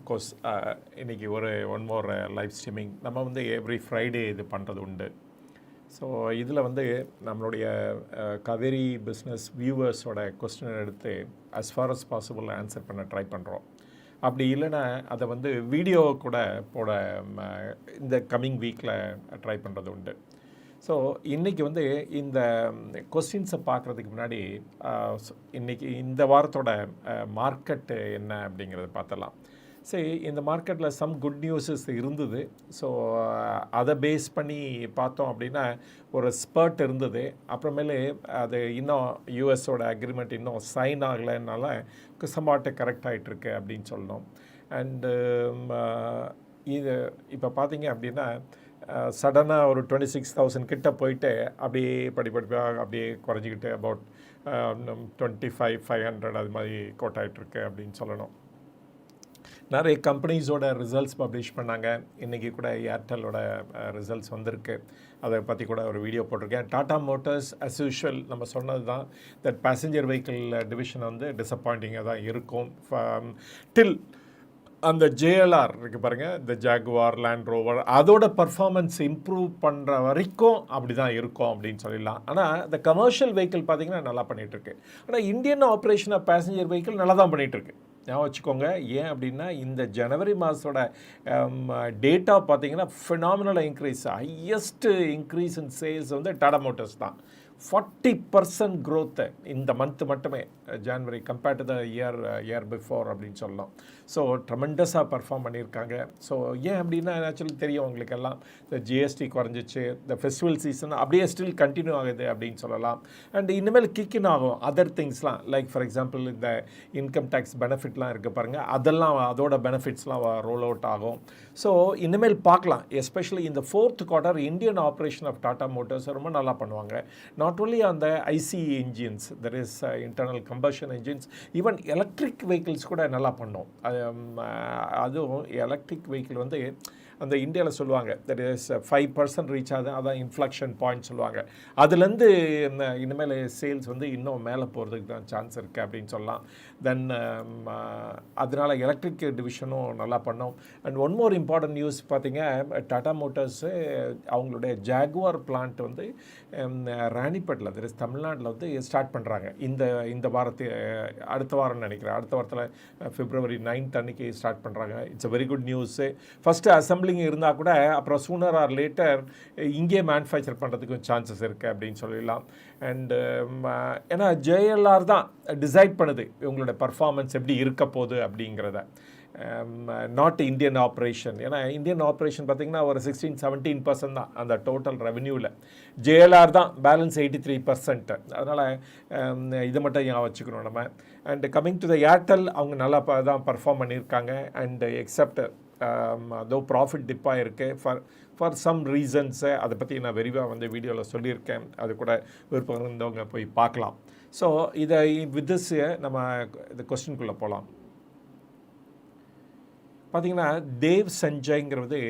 Of course இன்றைக்கி one more live streaming நம்ம வந்து எவ்ரி ஃப்ரைடே இது பண்ணுறது உண்டு. ஸோ இதில் வந்து நம்மளுடைய கவேரி பிஸ்னஸ் வியூவர்ஸோட கொஸ்டின் எடுத்து as far as possible answer பண்ண ட்ரை பண்ணுறோம். அப்படி இல்லைன்னா அதை வந்து வீடியோ கூட போட இந்த கம்மிங் வீக்கில் ட்ரை பண்ணுறது உண்டு. ஸோ இன்றைக்கி வந்து இந்த கொஸ்டின்ஸை பார்க்குறதுக்கு முன்னாடி இன்றைக்கி இந்த வாரத்தோட மார்க்கெட்டு என்ன அப்படிங்கிறத பார்த்தலாம். சரி, இந்த மார்க்கெட்டில் சம் குட் நியூஸஸ் இருந்தது. ஸோ அதை பேஸ் பண்ணி பார்த்தோம் அப்படின்னா ஒரு ஸ்பர்ட் இருந்தது. அப்புறமேலே அது இன்னும் யூஎஸோட அக்ரிமெண்ட் இன்னும் சைன் ஆகலைனால சம்பாட்டு கரெக்ட் ஆகிட்டுருக்கு அப்படின்னு சொல்லணும். அண்டு இது இப்போ பார்த்தீங்க அப்படின்னா சடனாக ஒரு 26,000 கிட்ட போயிட்டு அப்படியே படிப்படிப்பாக அப்படியே குறைஞ்சிக்கிட்டு அபவுட் 25,500 அது மாதிரி கோட்டாயிட்ருக்கு அப்படின்னு சொல்லணும். நிறைய கம்பெனிஸோட ரிசல்ட்ஸ் பப்ளிஷ் பண்ணாங்க. இன்றைக்கி கூட ஏர்டெல்லோட ரிசல்ட்ஸ் வந்திருக்கு. அதை பற்றி கூட ஒரு வீடியோ போட்டிருக்கேன். டாடா மோட்டர்ஸ் அஸ் யூஷுவல் நம்ம சொன்னது தான், தட் பேசஞ்சர் வெஹிக்கிள் டிவிஷன் வந்து டிசப்பாயிண்டிங்காக தான் இருக்கும். டில் அந்த ஜேஎல்ஆர் இருக்குது பாருங்கள், இந்த ஜாகுவார் லேண்ட் ரோவர் அதோட பர்ஃபார்மன்ஸ் இம்ப்ரூவ் பண்ணுற வரைக்கும் அப்படி தான் இருக்கும் அப்படின்னு சொல்லிடலாம். ஆனால் இந்த கமர்ஷியல் வெஹிக்கிள் பார்த்திங்கன்னா நல்லா பண்ணிகிட்ருக்கு. ஆனால் Indian operation of passenger vehicle நல்லா தான் பண்ணிகிட்ருக்கு. ஞாபகம் வச்சுக்கோங்க. ஏன் அப்படின்னா இந்த ஜனவரி மாதத்தோட டேட்டா பார்த்திங்கன்னா phenomenal increase, highest increase in sales வந்து டாடா மோட்டர்ஸ் தான். 40% growth இந்த மந்த் மட்டுமே January compared to the year before அப்படின்னு சொல்லலாம். ஸோ ட்ரெமெண்டஸாக பர்ஃபார்ம் பண்ணியிருக்காங்க. ஸோ ஏன் அப்படின்னா ஆக்சுவலி தெரியும் உங்களுக்கு எல்லாம், இந்த ஜிஎஸ்டி குறைஞ்சிச்சு, இந்த ஃபெஸ்டிவல் சீசன் அப்படியே ஸ்டில் கண்டினியூ ஆகுது அப்படின்னு சொல்லலாம். அண்ட் இனிமேல் கிக்கின் ஆகும் அதர் திங்ஸ்லாம், லைக் ஃபார் எக்ஸாம்பிள் இந்த இன்கம் டேக்ஸ் பெனிஃபிட்லாம் இருக்குது பாருங்கள், அதெல்லாம் அதோட பெனிஃபிட்ஸ்லாம் ரோல் அவுட் ஆகும். ஸோ இனிமேல் பார்க்கலாம். எஸ்பெஷலி இந்த 4th quarter Indian operation of Tata Motors ரொம்ப நல்லா பண்ணுவாங்க. Not only on the IC engines, there is internal combustion engines, even electric vehicles கூட நல்லா பண்ணோம். அதுவும் எலக்ட்ரிக் வெஹிக்கிள் வந்து அந்த இந்தியாவில் சொல்லுவாங்க தட் இஸ் 5% ரீச் ஆகுது, அதான் இன்ஃப்ளக்ஷன் பாயிண்ட் சொல்லுவாங்க. அதுலேருந்து இனிமேல் சேல்ஸ் வந்து இன்னும் மேலே போகிறதுக்கு தான் சான்ஸ் இருக்குது அப்படின்னு சொல்லலாம். தென் அதனால் எலக்ட்ரிக் டிவிஷனும் நல்லா பண்ணோம். And one more important news பார்த்தீங்க, டாடா மோட்டர்ஸு அவங்களுடைய ஜாகுவார் பிளான்ட் வந்து ராணிப்பேட்டில் தட் இஸ் தமிழ்நாட்டில் வந்து ஸ்டார்ட் பண்ணுறாங்க. இந்த வாரத்தை அடுத்த வாரம்னு நினைக்கிறேன், அடுத்த வாரத்தில் February 9th அன்றைக்கி ஸ்டார்ட் பண்ணுறாங்க. It's a very good news. First assembling இருந்தால் கூட அப்புறம் சூனர் ஆர் லேட்டர் இங்கே மேனுஃபேக்சர் பண்ணுறதுக்கும் சான்சஸ் இருக்குது அப்படின்னு சொல்லிடலாம். அண்டு ஏன்னா ஜேஎல்ஆர் தான் டிசைட் பண்ணுது இவங்களோட பர்ஃபார்மன்ஸ் எப்படி இருக்க போகுது அப்படிங்கிறத, நாட் இந்தியன் ஆப்ரேஷன். ஏன்னா இந்தியன் ஆப்ரேஷன் பார்த்திங்கன்னா ஒரு 16-17% தான் அந்த டோட்டல் ரெவென்யூவில். ஜேஎல்ஆர் தான் பேலன்ஸ் 83%. அதனால் இதை மட்டும் ஏன் வச்சுக்கணும் நம்ம. And coming to the Airtel, அவங்க நல்லா தான் பர்ஃபார்ம் பண்ணியிருக்காங்க. அண்ட் எக்ஸப்ட் அதோ ப்ராஃபிட் டிப்பாக இருக்குது ஃபார் சம் ரீசன்ஸு, அதை பற்றி நான் விரிவாக வந்து வீடியோவில் சொல்லியிருக்கேன். அது கூட விருப்பம் இருந்தவங்க போய் பார்க்கலாம். ஸோ இதை வித் திஸ் நம்ம இந்த கொஸ்டின்குள்ளே போகலாம். பார்த்திங்கன்னா தேவ் சஞ்சய்ங்கிறது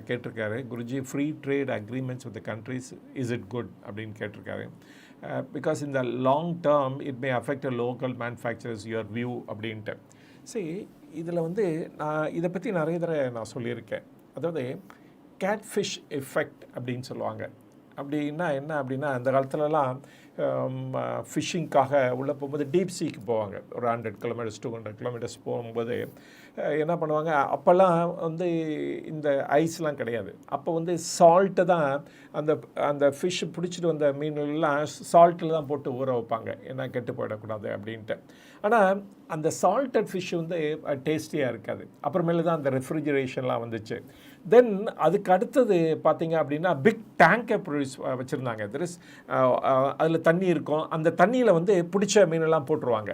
கேட்டிருக்காரு, Guruji free trade agreements with the countries is it good அப்படின்னு கேட்டிருக்காரு. பிகாஸ் இந்த long term it may affect a local manufacturers your view அப்படின்ட்டு. சரி, இதில் வந்து நான் இதை பற்றி நிறைய தடவை நான் சொல்லியிருக்கேன். அதாவது கேட்ஃபிஷ் எஃபெக்ட் அப்படின்னு சொல்லுவாங்க. அப்படின்னா என்ன அப்படின்னா, அந்த காலத்துலலாம் ஃபிஷ்ஷிங்காக உள்ளே போகும்போது டீப் சீக்கு போவாங்க. ஒரு 100 kilometers 200 kilometers போகும்போது என்ன பண்ணுவாங்க, அப்போல்லாம் வந்து இந்த ஐஸ்லாம் கிடையாது. அப்போ வந்து சால்ட்டு தான் அந்த ஃபிஷ் பிடிச்சிட்டு வந்த மீன்கள்லாம் சால்ட்டில் தான் போட்டு ஊற வைப்பாங்க, ஏன்னா கெட்டு போயிடக்கூடாது அப்படின்ட்டு. ஆனால் அந்த சால்ட்டட் ஃபிஷ் வந்து டேஸ்டியாக இருக்காது. அப்புறமேல தான் அந்த ரெஃப்ரிஜரேஷன்லாம் வந்துச்சு. தென் அதுக்கு அடுத்தது பார்த்திங்க அப்படின்னா பிக் டேங்கை ப்ரொடியூஸ் வச்சுருந்தாங்க. அதில் தண்ணி இருக்கும், அந்த தண்ணியில் வந்து பிடிச்ச மீனெல்லாம் போட்டுருவாங்க.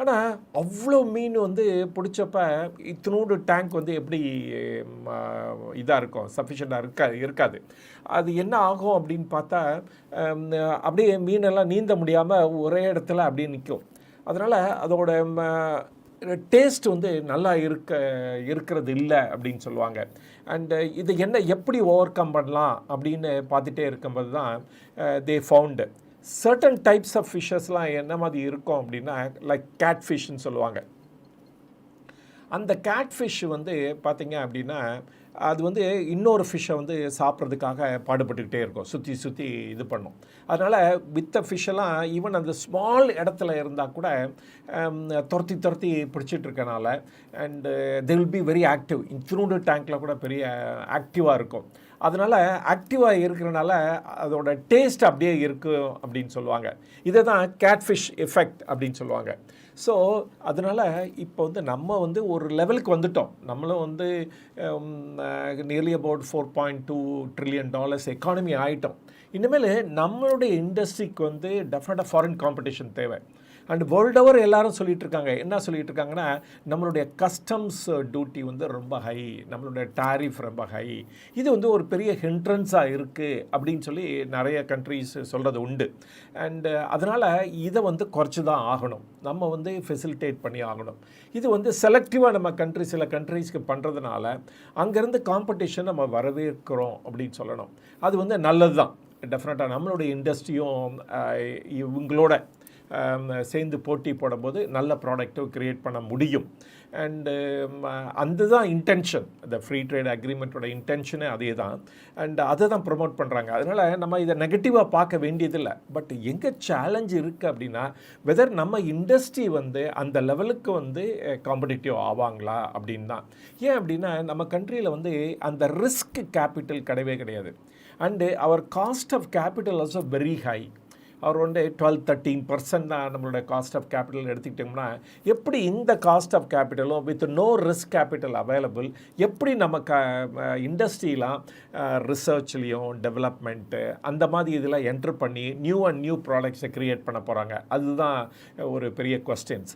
ஆனால் அவ்வளோ மீன் வந்து பிடிச்சப்ப இத்தினோடு டேங்க் வந்து எப்படி இதாக இருக்கும், சஃபிஷியண்ட்டாக இருக்காது. அது என்ன ஆகும் அப்படின்னு பார்த்தா, அப்படியே மீனெல்லாம் நீந்த முடியாமல் ஒரே இடத்துல அப்படியே நிற்கும். அதனால் அதோட டேஸ்ட் வந்து நல்லா இருக்கிறது இல்லை அப்படின்னு சொல்லுவாங்க. அண்டு இதை எப்படி ஓவர் கம் பண்ணலாம் அப்படின்னு பார்த்துட்டே இருக்கும்போது தான் தே ஃபவுண்டு சர்டன் டைப்ஸ் ஆஃப் ஃபிஷ்ஷஸ்லாம் என்ன மாதிரி இருக்கும் அப்படின்னா, லைக் கேட் ஃபிஷ்ன்னு சொல்லுவாங்க. அந்த கேட் ஃபிஷ் வந்து பார்த்திங்க அப்படின்னா அது வந்து இன்னொரு ஃபிஷ்ஷை வந்து சாப்பிட்றதுக்காக பாடுபட்டுக்கிட்டே இருக்கும், சுற்றி சுற்றி இது பண்ணும். அதனால் வித்த ஃபிஷ்ஷெல்லாம் ஈவன் அந்த ஸ்மால் இடத்துல இருந்தால் கூட துரத்தி துரத்தி பிடிச்சிட்ருக்கனால and they will be very active. Include டேங்க்கில் கூட பெரிய ஆக்டிவாக இருக்கும். அதனால் ஆக்டிவாக இருக்கிறனால அதோட டேஸ்ட் அப்படியே இருக்கும் அப்படின்னு சொல்லுவாங்க. இதை தான் கேட்ஃபிஷ் எஃபெக்ட் அப்படின்னு சொல்லுவாங்க. ஸோ அதனால் இப்போ வந்து நம்ம வந்து ஒரு லெவலுக்கு வந்துட்டோம். நம்மளும் வந்து நியர்லி அபவுட் $4.2 trillion எக்கானமி ஆகிட்டோம். இனிமேல் நம்மளுடைய இண்டஸ்ட்ரிக்கு வந்து டெஃபினட்டாக ஃபாரின் காம்படிஷன் தேவை. அண்ட் வேர்ல்டு ஓவர் எல்லாரும் சொல்லிகிட்டு இருக்காங்க. என்ன சொல்லிகிட்டு இருக்காங்கன்னா, நம்மளுடைய கஸ்டம்ஸ் டியூட்டி வந்து ரொம்ப ஹை, நம்மளுடைய டாரிஃப் ரொம்ப ஹை, இது வந்து ஒரு பெரிய ஹிண்ட்ரன்ஸாக இருக்குது அப்படின்னு சொல்லி நிறைய கண்ட்ரீஸ் சொல்கிறது உண்டு. அண்டு அதனால் இதை வந்து குறைச்சி தான் ஆகணும், நம்ம வந்து ஃபெசிலிட்டேட் பண்ணி ஆகணும். இது வந்து செலக்டிவாக நம்ம சில கண்ட்ரீஸ்க்கு பண்ணுறதுனால அங்கேருந்து காம்படிஷன் நம்ம வரவேற்கிறோம் அப்படின்னு சொல்லணும். அது வந்து நல்லது தான். டெஃபினட்டாக நம்மளுடைய இண்டஸ்ட்ரியும் இவங்களோட சேர்ந்து போட்டி போடும்போது நல்ல ப்ராடக்ட்டும் க்ரியேட் பண்ண முடியும். அண்டு அந்த தான் இன்டென்ஷன், இந்த ஃப்ரீ ட்ரேட் அக்ரிமெண்ட்டோட இன்டென்ஷனே அதே தான். அண்ட் அதை தான் ப்ரொமோட் பண்ணுறாங்க. அதனால் நம்ம இதை நெகட்டிவாக பார்க்க வேண்டியதில்லை. பட் எங்கே சேலஞ்ச் இருக்குது அப்படின்னா, வெதர் நம்ம இண்டஸ்ட்ரி வந்து அந்த லெவலுக்கு வந்து காம்படிட்டிவ் ஆவாங்களா அப்படின்னு தான். ஏன் அப்படின்னா, நம்ம கண்ட்ரியில் வந்து அந்த ரிஸ்க் கேபிட்டல் கிடையவே கிடையாது. And our cost of capital also very high. அவர் வந்து 12-13% தான் நம்மளோட காஸ்ட் ஆஃப் கேபிட்டல் எடுத்துக்கிட்டோம்னா, எப்படி இந்த காஸ்ட் ஆஃப் கேபிட்டலும் with no risk capital available, எப்படி நம்ம இண்டஸ்ட்ரியெலாம் ரிசர்ச்லேயும் டெவலப்மெண்ட்டு அந்த மாதிரி இதெல்லாம் என்ட்ரு பண்ணி நியூ ப்ராடக்ட்ஸை க்ரியேட் பண்ண போகிறாங்க. அதுதான் ஒரு பெரிய கொஸ்டின்ஸ்.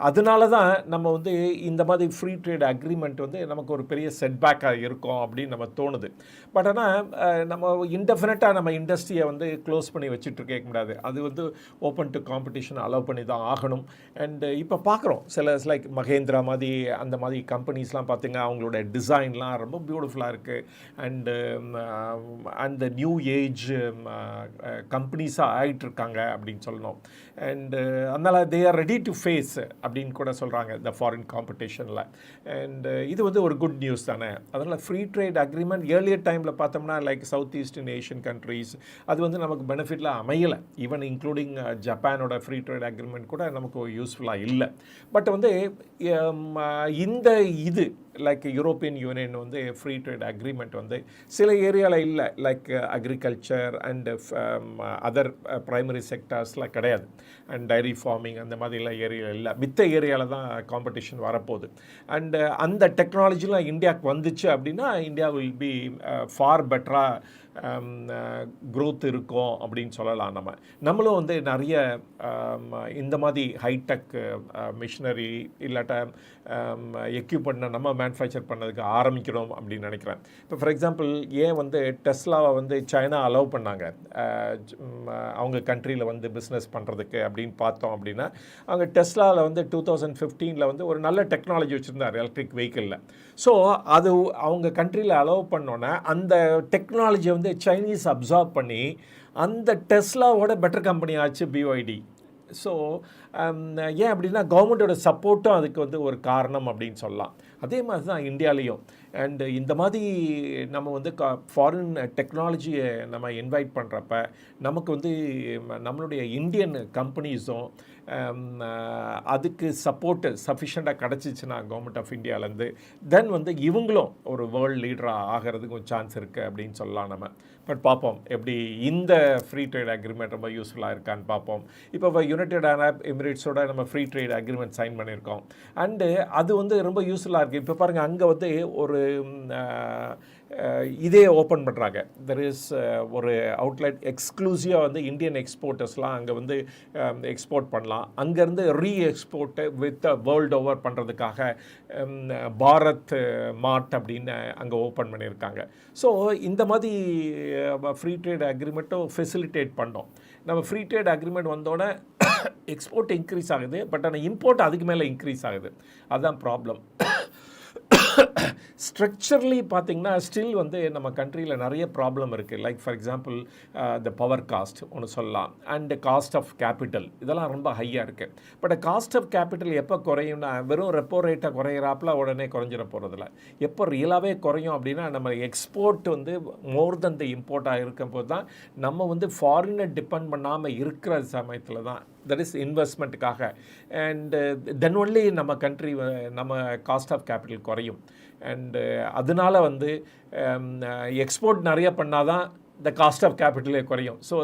அதனால தான் நம்ம வந்து இந்த மாதிரி ஃப்ரீ ட்ரேட் அக்ரிமெண்ட் வந்து நமக்கு ஒரு பெரிய செட்பேக்காக இருக்கும் அப்படின்னு நம்ம தோணுது. பட் ஆனால் நம்ம இன்டெஃபினட்டாக நம்ம இண்டஸ்ட்ரியை வந்து க்ளோஸ் பண்ணி வச்சுட்டு இருக்க முடியாது. அது வந்து ஓப்பன் டு காம்படிஷன் அலோவ் பண்ணி தான் ஆகணும். அண்டு இப்போ பார்க்குறோம் சில லைக் மகேந்திரா மாதிரி அந்த மாதிரி கம்பெனிஸ்லாம் பார்த்திங்க, அவங்களோட டிசைன்லாம் ரொம்ப பியூட்டிஃபுல்லாக இருக்குது. அண்டு அந்த நியூ ஏஜ் கம்பெனிஸாக ஆகிட்டுருக்காங்க அப்படின்னு சொல்லணும். அண்டு அதனால் they are ready to face அப்படின்னு கூட சொல்கிறாங்க இந்த ஃபாரின் காம்படிஷனில். அண்டு இது வந்து ஒரு குட் நியூஸ் தானே. அதனால் ஃப்ரீ ட்ரேட் அக்ரிமெண்ட் ஏர்லியர் டைமில் பார்த்தோம்னா like south eastern Asian countries அது வந்து நமக்கு பெனிஃபிட்டில் அமையலை. ஈவன் இன்க்ளூடிங் ஜப்பானோட ஃப்ரீ ட்ரேட் அக்ரிமெண்ட் கூட நமக்கு யூஸ்ஃபுல்லாக இல்லை. பட் வந்து இந்த இது லைக் யூரோப்பியன் யூனியன் வந்து ஃப்ரீ ட்ரேட் அக்ரிமெண்ட் வந்து சில ஏரியாவில் இல்லை, like agriculture and other primary செக்டர்ஸ்லாம் கிடையாது. அண்ட் டைரி ஃபார்மிங் அந்த மாதிரிலாம் ஏரியாவில் இல்லை. மித்த ஏரியாவில் தான் காம்படிஷன் வரப்போகுது. அண்டு அந்த டெக்னாலஜிலாம் இந்தியாவுக்கு வந்துச்சு அப்படின்னா இந்தியா வில் பி ஃபார் பெட்டராக க்ரோத் இருக்கும் அப்படின்னு சொல்லலாம். நம்மளும் வந்து நிறைய இந்த மாதிரி ஹைடெக் மிஷினரி இல்லாட்ட எக்யூப்மெண்ட்டை நம்ம மேனுஃபேக்சர் பண்ணதுக்கு ஆரம்பிக்கிறோம் அப்படின்னு நினைக்கிறேன். இப்போ ஃபார் எக்ஸாம்பிள் ஏன் வந்து டெஸ்லாவை வந்து சைனா அலோவ் பண்ணாங்க அவங்க கண்ட்ரியில் வந்து பிஸ்னஸ் பண்ணுறதுக்கு அப்படின்னு பார்த்தோம் அப்படின்னா, அவங்க டெஸ்லாவில் வந்து 2015 வந்து ஒரு நல்ல டெக்னாலஜி வச்சுருந்தார் எலக்ட்ரிக் வெஹிக்கிளில். ஸோ அது அவங்க கண்ட்ரியில் அலோவ் பண்ணோன்னே அந்த டெக்னாலஜியை வந்து சைனீஸ் அப்சார்ப் பண்ணி அந்த டெஸ்லாவோட பெட்டர் கம்பெனி ஆச்சு பிஒய்டி. ஸோ ஏன் அப்படின்னா கவர்மெண்ட்டோட சப்போர்ட்டும் அதுக்கு வந்து ஒரு காரணம் அப்படின்னு சொல்லலாம். அதே மாதிரி தான் இந்தியாலேயும். அண்டு இந்த மாதிரி நம்ம வந்து ஃபாரின் டெக்னாலஜியை நம்ம இன்வைட் பண்ணுறப்ப நமக்கு வந்து நம்மளுடைய இந்தியன் கம்பெனிஸும் அதுக்கு சப்போர்ட்டு சஃபிஷியண்ட்டாக கிடச்சிச்சின்னா கவர்மெண்ட் ஆஃப் இந்தியாவிலேருந்து தென் வந்து இவங்களும் ஒரு வேர்ல்டு லீடராக ஆகிறதுக்கு ஒரு சான்ஸ் இருக்குது அப்படின்னு சொல்லலாம் நம்ம. பட் பார்ப்போம் எப்படி இந்த ஃப்ரீ ட்ரேட் அக்ரிமெண்ட் ரொம்ப யூஸ்ஃபுல்லாக இருக்கான்னு பார்ப்போம். இப்போ யுனைடெட் அரப் எமிரேட்ஸோட நம்ம ஃப்ரீ ட்ரேட் அக்ரிமெண்ட் சைன் பண்ணியிருக்கோம். அண்டு அது வந்து ரொம்ப யூஸ்ஃபுல்லாக இருக்குது. இப்போ பாருங்கள், அங்கே வந்து ஒரு இதே ஓப்பன் பண்ணுறாங்க. தெர் இஸ் ஒரு அவுட்லெட் எக்ஸ்க்ளூசிவாக வந்து இந்தியன் எக்ஸ்போர்ட்டர்ஸ்லாம் அங்கே வந்து எக்ஸ்போர்ட் பண்ணலாம். அங்கேருந்து எக்ஸ்போர்ட்டு வித் வேர்ல்டு ஓவர் பண்ணுறதுக்காக பாரத் மார்ட் அப்படின்னு அங்கே ஓப்பன் பண்ணியிருக்காங்க. ஸோ இந்த மாதிரி ஃப்ரீ ட்ரேட் அக்ரிமெண்ட்டும் ஃபெசிலிட்டேட் பண்ணோம். நம்ம ஃப்ரீ ட்ரேட் அக்ரிமெண்ட் வந்தோடனே எக்ஸ்போர்ட் இன்க்ரீஸ் ஆகுது, பட் ஆனால் இம்போர்ட் அதுக்கு மேலே இன்க்ரீஸ் ஆகுது. அதுதான் ப்ராப்ளம். ஸ்ட்ரக்சர்லி பார்த்திங்கன்னா ஸ்டில் வந்து நம்ம கண்ட்ரியில் நிறைய ப்ராப்ளம் இருக்குது. Like for example the power cost ஒன்று சொல்லலாம், அண்டு காஸ்ட் ஆஃப் கேபிட்டல் இதெல்லாம் ரொம்ப ஹையாக இருக்குது. பட் காஸ்ட் ஆஃப் கேபிட்டல் எப்போ குறையும்னா வெறும் ரெப்போ ரேட்டை குறையிறாப்புல உடனே குறைஞ்சிட போகிறதில்ல. எப்போ ரியலாகவே குறையும் அப்படின்னா நம்ம எக்ஸ்போர்ட் வந்து மோர் தென் த இம்போர்ட்டாக இருக்கும்போது தான் நம்ம வந்து ஃபாரினை டிபெண்ட் பண்ணாமல் இருக்கிற சமயத்தில் தான் தட் இஸ் இன்வெஸ்ட்மெண்ட்டுக்காக. அண்டு தென் ஒன்லி நம்ம கண்ட்ரி நம்ம காஸ்ட் ஆஃப் கேபிட்டல் குறையும். அண்டு அதனால வந்து எக்ஸ்போர்ட் நிறைய பண்ணால் தான் இந்த காஸ்ட் ஆஃப் கேபிட்டலே குறையும். ஸோ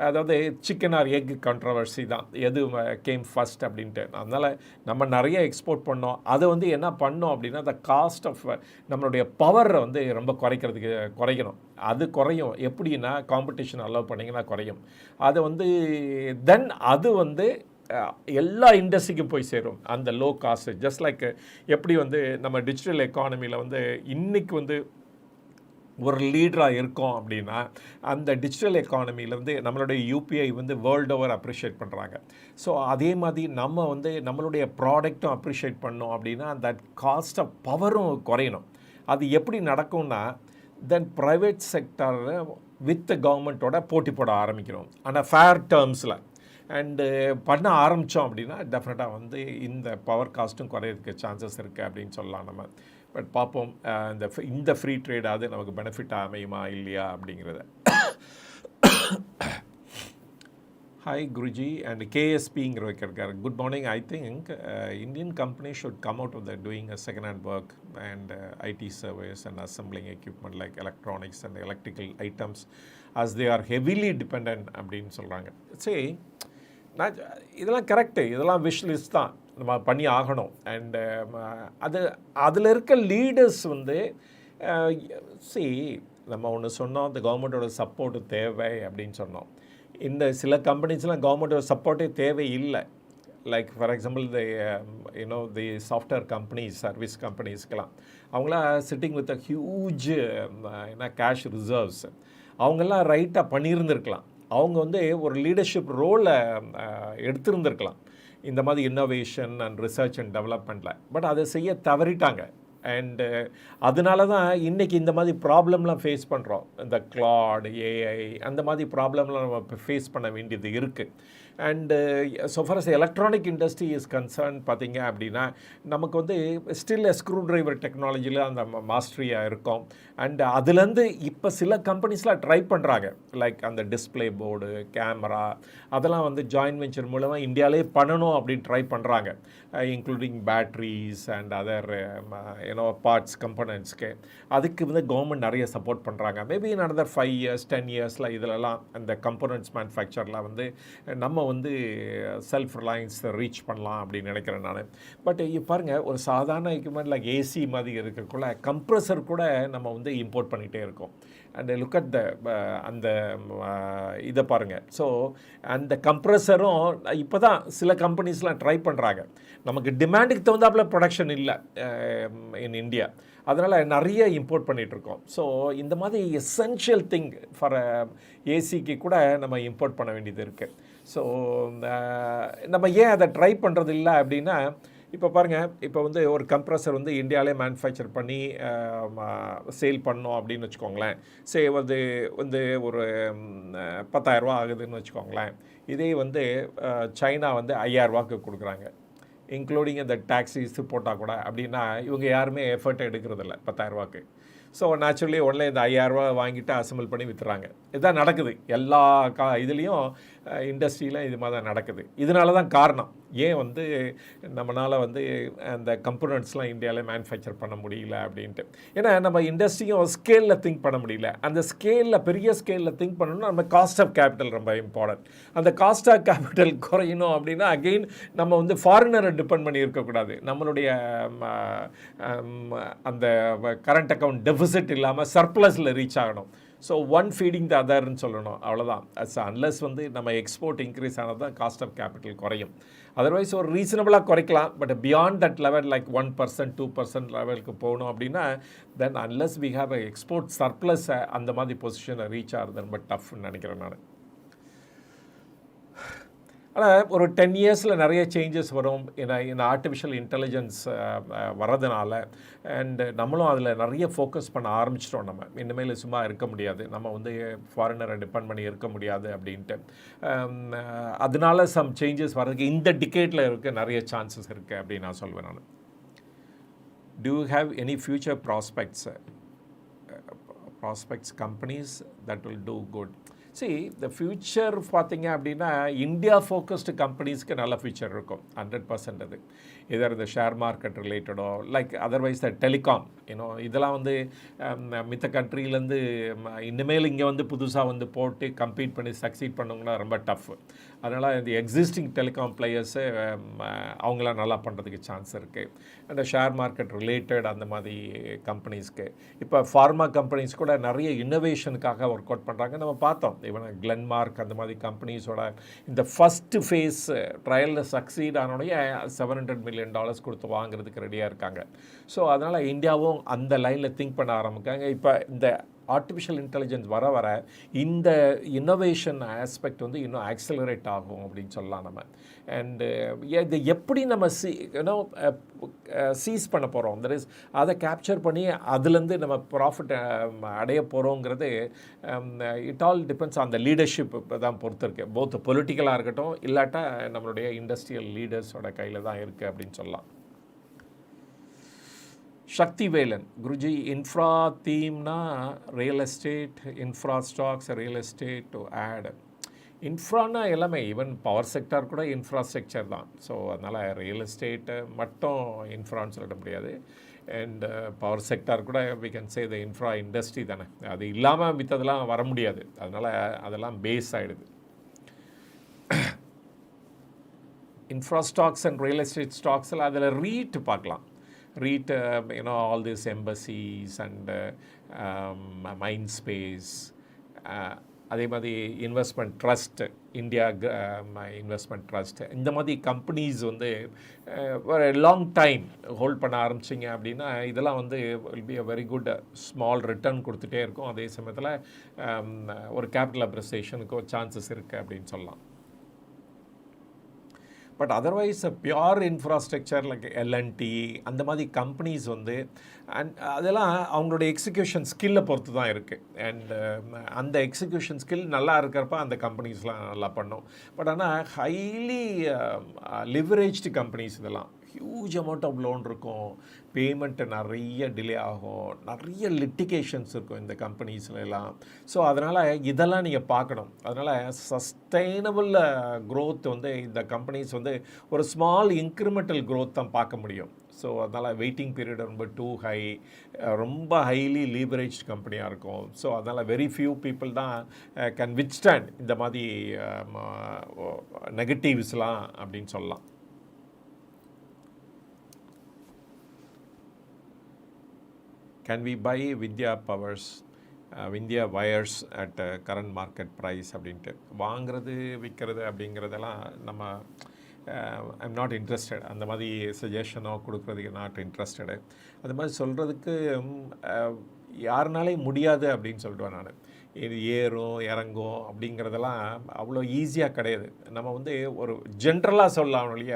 அதாவது சிக்கன் ஆர் எக் கான்ட்ரவர்சி தான், எது கேம் ஃபஸ்ட் அப்படின்ட்டு. அதனால் நம்ம நிறைய எக்ஸ்போர்ட் பண்ணோம், அதை வந்து என்ன பண்ணோம் அப்படின்னா த காஸ்ட் ஆஃப் நம்மளுடைய பவரை வந்து ரொம்ப குறைக்கணும். அது குறையும் எப்படின்னா காம்படிஷன் அலோவ் பண்ணிங்கன்னா குறையும். அதை வந்து தென் அது வந்து எல்லா இண்டஸ்ட்ரிக்கும் போய் சேரும் அந்த லோ காஸ்ட். ஜஸ்ட் லைக் எப்படி வந்து நம்ம டிஜிட்டல் எக்கானமியில் வந்து இன்றைக்கி வந்து ஒரு லீடராக இருக்கோம் அப்படின்னா அந்த டிஜிட்டல் எக்கானமியிலேருந்து நம்மளுடைய யூபிஐ வந்து வேர்ல்டு ஓவர் அப்ரிஷியேட் பண்ணுறாங்க. ஸோ அதே மாதிரி நம்ம வந்து நம்மளுடைய ப்ராடக்ட்டும் அப்ரிஷியேட் பண்ணோம் அப்படின்னா அந்த காஸ்ட் ஆஃப் பவரும் குறையணும். அது எப்படி நடக்கும்னா தென் ப்ரைவேட் செக்டர் வித் கவர்மெண்ட்டோட போட்டி போட ஆரம்பிக்கிறோம் ஆனால் ஃபேர் டேர்ம்ஸில். அண்டு பண்ண ஆரம்பித்தோம் அப்படின்னா டெஃபினட்டாக வந்து இந்த பவர் காஸ்ட்டும் குறையிறதுக்கு சான்சஸ் இருக்குது அப்படின்னு சொல்லலாம் நம்ம. பட் பார்ப்போம் இந்த ஃப்ரீ ட்ரேடாவது நமக்கு பெனிஃபிட் அமையுமா இல்லையா அப்படிங்கிறத. ஹாய் குருஜி அண்ட் கேஎஸ்பிங்கிற வைக்கிறார். Good morning. I think Indian company should come out of the doing a second hand work and IT service and assembling equipment like electronics and electrical items as they are heavily depend அப்படின்னு சொல்கிறாங்க. சரி, நான் இதெல்லாம் correct, இதெல்லாம் wish list தான், நம்ம பண்ணி ஆகணும். அண்டு அதில் இருக்க லீடர்ஸ் வந்து நம்ம ஒன்று சொன்னோம், இந்த கவர்மெண்ட்டோட சப்போர்ட்டு தேவை அப்படின்னு சொன்னோம். இந்த சில கம்பெனிஸ்லாம் கவர்மெண்ட்டோட சப்போர்ட்டே தேவை இல்லை. Like for example the software companies, service கம்பெனிஸ்க்கெலாம் அவங்களாம் sitting with a huge cash reserves. அவங்கெல்லாம் ரைட்டாக பண்ணியிருந்துருக்கலாம். அவங்க வந்து ஒரு லீடர்ஷிப் ரோலை எடுத்திருந்துருக்கலாம் இந்த மாதிரி இன்னோவேஷன் அண்ட் ரிசர்ச் அண்ட் டெவலப்மெண்ட்டில். பட் அதை செய்ய தவறிட்டாங்க. அண்டு அதனால தான் இன்றைக்கி இந்த மாதிரி ப்ராப்ளம்லாம் ஃபேஸ் பண்ணுறோம். இந்த கிளாட், ஏஐ அந்த மாதிரி ப்ராப்ளம்லாம் நம்ம ஃபேஸ் பண்ண வேண்டியது இருக்குது. And so for us electronic industry is concern பார்த்திங்க அப்படின்னா நமக்கு வந்து ஸ்டில் ஸ்க்ரூ ட்ரைவர் டெக்னாலஜியில் அந்த மாஸ்டரியாக இருக்கும். அண்டு அதுலேருந்து இப்போ சில கம்பெனிஸ்லாம் ட்ரை பண்ணுறாங்க. லைக் அந்த டிஸ்பிளே போர்டு, கேமரா அதெல்லாம் வந்து ஜாயின்ட் வெஞ்சர் மூலமாக இந்தியாவிலே பண்ணணும் அப்படின்னு ட்ரை பண்ணுறாங்க. Including batteries and other parts கம்பனன்ட்ஸ்க்கு. அதுக்கு வந்து கவர்மெண்ட் நிறைய சப்போர்ட் பண்ணுறாங்க. மேபி இன் another 5 years 10 yearsல இதிலலாம் அந்த கம்பனன்ட்ஸ் மேனுஃபேக்சரில் வந்து நம்ம வந்து செல்ஃப் ரிலையன்ஸ் ரீச் பண்ணலாம் அப்படின்னு நினைக்கிறேன் நான். பட் பாருங்கள், ஒரு சாதாரண எக்யூப்மெண்ட் லைக் ஏசி மாதிரி இருக்கக்குள்ள கம்ப்ரஸர் கூட நம்ம வந்து இம்போர்ட் பண்ணிகிட்டே இருக்கோம். அண்ட் லுக் அட் த அந்த இதை பாருங்கள். ஸோ அந்த கம்ப்ரஸரும் இப்போ தான் சில கம்பெனிஸ்லாம் ட்ரை பண்ணுறாங்க. நமக்கு டிமாண்டுக்கு தகுந்தாப்பில் ப்ரொடக்ஷன் இல்லை இன் இந்தியா, அதனால் நிறைய இம்போர்ட் பண்ணிகிட்ருக்கோம். ஸோ இந்த மாதிரி எசென்ஷியல் திங் ஃபார் ஏசிக்கு கூட நம்ம இம்போர்ட் பண்ண வேண்டியது இருக்குது. ஸோ நம்ம ஏன் அதை ட்ரை பண்ணுறது இல்லை அப்படின்னா, இப்போ பாருங்கள், இப்போ வந்து ஒரு கம்ப்ரஸர் வந்து இந்தியாவிலே மேனுஃபேக்சர் பண்ணி சேல் பண்ணோம் அப்படின்னு வச்சுக்கோங்களேன். வந்து ஒரு 10,000 ரூபா ஆகுதுன்னு வச்சுக்கோங்களேன். இதே வந்து சைனா வந்து 5,000 ரூபாய்க்கு கொடுக்குறாங்க, இன்க்ளூடிங் இந்த டாக்ஸிஸ் போட்டால் கூட. அப்படின்னா இவங்க யாருமே எஃபர்ட் எடுக்கிறதில்ல 10,000 ரூபாய்க்கு. ஸோ நேச்சுரலி உடனே இந்த 5,000 ரூபா வாங்கிட்டு அசம்பிள் பண்ணி விற்றுறாங்க. இதுதான் நடக்குது எல்லா இதுலேயும், இண்டஸ்ட்ரியில் இது மாதிரி தான் நடக்குது. இதனால தான் காரணம் ஏன் வந்து நம்மளால் வந்து அந்த கம்போனன்ட்ஸ்லாம் இந்தியாவில் மேனுஃபேக்சர் பண்ண முடியல அப்படின்ட்டு. ஏன்னா நம்ம இண்டஸ்ட்ரியும் ஸ்கேலில் திங்க் பண்ண முடியல. அந்த ஸ்கேலில் பெரிய ஸ்கேலில் திங்க் பண்ணணும்னா நம்ம காஸ்ட் ஆஃப் கேபிட்டல் ரொம்ப இம்பார்ட்டன்ட். அந்த காஸ்ட் ஆஃப் கேபிட்டல் குறையணும் அப்படின்னா அகெயின் நம்ம வந்து ஃபாரினரை டிபெண்ட் பண்ணி இருக்கக்கூடாது. நம்மளுடைய அந்த கரண்ட் அக்கௌண்ட் டெபிசிட் இல்லாமல் சர்ப்ளஸில் ரீச் ஆகணும். ஸோ ஒன் ஃபீடிங் த அதர்ன்னு சொல்லணும், அவ்வளோதான். அன்லஸ் வந்து நம்ம எக்ஸ்போர்ட் இன்க்ரீஸ் ஆனால் தான் காஸ்ட் ஆஃப் கேபிட்டல் குறையும். அதர்வைஸ் ஒரு ரீசனபிளாக குறைக்கலாம். But beyond that level like 1%, 2% லெவலுக்கு போகணும் அப்படின்னா then unless we have export surplus அந்த மாதிரி பொசிஷனை ரீச் ஆகுது ரொம்ப டஃப்னு நினைக்கிறேன் நான். ஆனால் ஒரு 10 இயர்ஸில் நிறைய சேஞ்சஸ் வரும். ஏன்னா இந்த ஆர்டிஃபிஷியல் இன்டெலிஜென்ஸ் வரதுனால அண்டு நம்மளும் அதில் நிறைய ஃபோக்கஸ் பண்ண ஆரம்பிச்சிட்டோம். நம்ம இனிமேல் சும்மா இருக்க முடியாது, நம்ம வந்து ஃபாரினரை டிபெண்ட் பண்ணி இருக்க முடியாது அப்படின்ட்டு. அதனால சம் சேஞ்சஸ் வர்றதுக்கு இந்த டிகேட்டில் இருக்க நிறைய சான்சஸ் இருக்குது அப்படின்னு நான் சொல்வேன். நான் do you have any future prospects companies that will do good? See, the future பார்த்தீங்க அப்படின்னா இந்தியா ஃபோக்கஸ்டு கம்பெனிஸ்க்கு நல்ல ஃபியூச்சர் இருக்கும் 100%. அது இதர் இந்த ஷேர் மார்க்கெட் ரிலேட்டடோ லைக் அதர்வைஸ் த டெலிகாம் இதெல்லாம் வந்து மித்த கண்ட்ரிலேருந்து இனிமேல் இங்கே வந்து புதுசாக வந்து போட்டு கம்பீட் பண்ணி சக்சீட் பண்ணவங்கன்னா ரொம்ப டஃப். அதனால் இந்த எக்ஸிஸ்டிங் டெலிகாம் பிளேயர்ஸு அவங்களாம் நல்லா பண்ணுறதுக்கு சான்ஸ் இருக்குது. அந்த ஷேர் மார்க்கெட் ரிலேட்டட் அந்த மாதிரி கம்பெனிஸ்க்கு இப்போ ஃபார்மா கம்பெனிஸ் கூட நிறைய இன்னோவேஷனுக்காக ஒர்க் அவுட் பண்ணுறாங்க. நம்ம பார்த்தோம் இவன் கிளென்மார்க் அந்த மாதிரி கம்பெனிஸோட இந்த ஃபஸ்ட்டு ஃபேஸ் ட்ரையலில் சக்சீட் ஆனோடைய $700 million கொடுத்து வாங்குறதுக்கு ரெடியாக இருக்காங்க. ஸோ அதனால் இந்தியாவும் அந்த லைனில் திங்க் பண்ண ஆரம்பிக்காங்க. இப்போ இந்த ஆர்டிஃபிஷியல் இன்டெலிஜென்ஸ் வர வர இந்த இன்னோவேஷன் ஆஸ்பெக்ட் வந்து இன்னும் ஆக்சலரேட் ஆகும் அப்படின்னு சொல்லலாம் நம்ம. அண்டு இதை எப்படி நம்ம சீஸ் பண்ண போகிறோம், தட் இஸ் அதை கேப்சர் பண்ணி அதுலேருந்து நம்ம ப்ராஃபிட் அடைய போகிறோங்கிறது it all depends on the leadership தான் பொறுத்து இருக்குது. போத் பொலிட்டிக்கலாக இருக்கட்டும் இல்லாட்டா நம்மளுடைய இண்டஸ்ட்ரியல் லீடர்ஸோட கையில் தான் இருக்குது அப்படின்னு சொல்லலாம். சக்தி வேலன், குருஜி இன்ஃப்ரா தீம்னா real estate, infra stocks, real estate to add. இன்ஃப்ரானா எல்லாமே ஈவன் பவர் செக்டார் கூட இன்ஃப்ராஸ்ட்ரக்சர் தான். ஸோ அதனால் ரியல் எஸ்டேட்டு மட்டும் இன்ஃப்ரான்னு சொல்லிட முடியாது. அண்ட் பவர் செக்டார் கூட we can say the infra industry தானே. அது இல்லாமல் மித்ததெல்லாம் வர முடியாது. அதனால் அதெல்லாம் பேஸ் ஆகிடுது. Infra stocks and real estate ஸ்டாக்ஸில் அதில் ரீட் பார்க்கலாம். REIT, all these embassies and mind space, அதே மாதிரி investment trust, India investment trust, இந்த மாதிரி கம்பெனிஸ் வந்து ஒரு லாங் டைம் ஹோல்ட் பண்ண ஆரம்பிச்சிங்க அப்படின்னா இதெல்லாம் வந்து will be a very good small return கொடுத்துட்டே இருக்கும். அதே சமயத்தில் ஒரு கேபிட்டல் அப்ரிசியேஷனுக்கு ஒரு சான்சஸ் இருக்குது அப்படின்னு சொல்லலாம். But otherwise pure infrastructure like L and T அந்த மாதிரி கம்பெனிஸ் வந்து அண்ட் அதெல்லாம் அவங்களுடைய எக்ஸிக்யூஷன் ஸ்கில்லை பொறுத்து தான் இருக்குது. அண்ட் அந்த எக்ஸிக்யூஷன் ஸ்கில் நல்லா இருக்கிறப்ப அந்த கம்பெனிஸ்லாம் நல்லா பண்ணும். பட் ஆனால் ஹைலி லிவரேஜ்டு கம்பெனிஸ் இதெல்லாம் ஹியூஜ் அமௌண்ட் ஆஃப் லோன் இருக்கும், பேமெண்ட்டு நிறைய டிலே ஆகும், நிறைய லிட்டிகேஷன்ஸ் இருக்கும் இந்த கம்பெனிஸ்லாம். ஸோ அதனால் இதெல்லாம் நீங்கள் பார்க்கணும். அதனால் சஸ்டைனபிள் க்ரோத் வந்து இந்த கம்பெனிஸ் வந்து ஒரு ஸ்மால் இன்க்ரிமெண்டல் க்ரோத் தான் பார்க்க முடியும். ஸோ அதனால் வெயிட்டிங் பீரியட் ரொம்ப டூ ஹை, ரொம்ப ஹைலி லீவரேஜ் கம்பெனியாக இருக்கும். ஸோ அதனால் வெரி ஃபியூ பீப்புள் தான் கேன் வித்ஸ்டாண்ட் இந்த மாதிரி நெகட்டிவ்ஸ்லாம் அப்படின்னு சொல்லலாம். Can we buy Vidya powers, Vidya wires at current market price அப்படின்ட்டு வாங்கிறது விற்கிறது அப்படிங்கிறதெல்லாம் நம்ம ஐம் நாட் இன்ட்ரெஸ்டட். அந்த மாதிரி சஜஷனோ கொடுக்குறதுக்கு நாட் இன்ட்ரெஸ்டடு. அது மாதிரி சொல்கிறதுக்கு யாருனாலே முடியாது அப்படின்னு சொல்லிடுவேன் நான். இது ஏறும் இறங்கும் அப்படிங்கிறதெல்லாம் அவ்வளோ ஈஸியாக கிடையாது. நம்ம வந்து ஒரு ஜென்ரலாக சொல்லலாம் ஒழிய,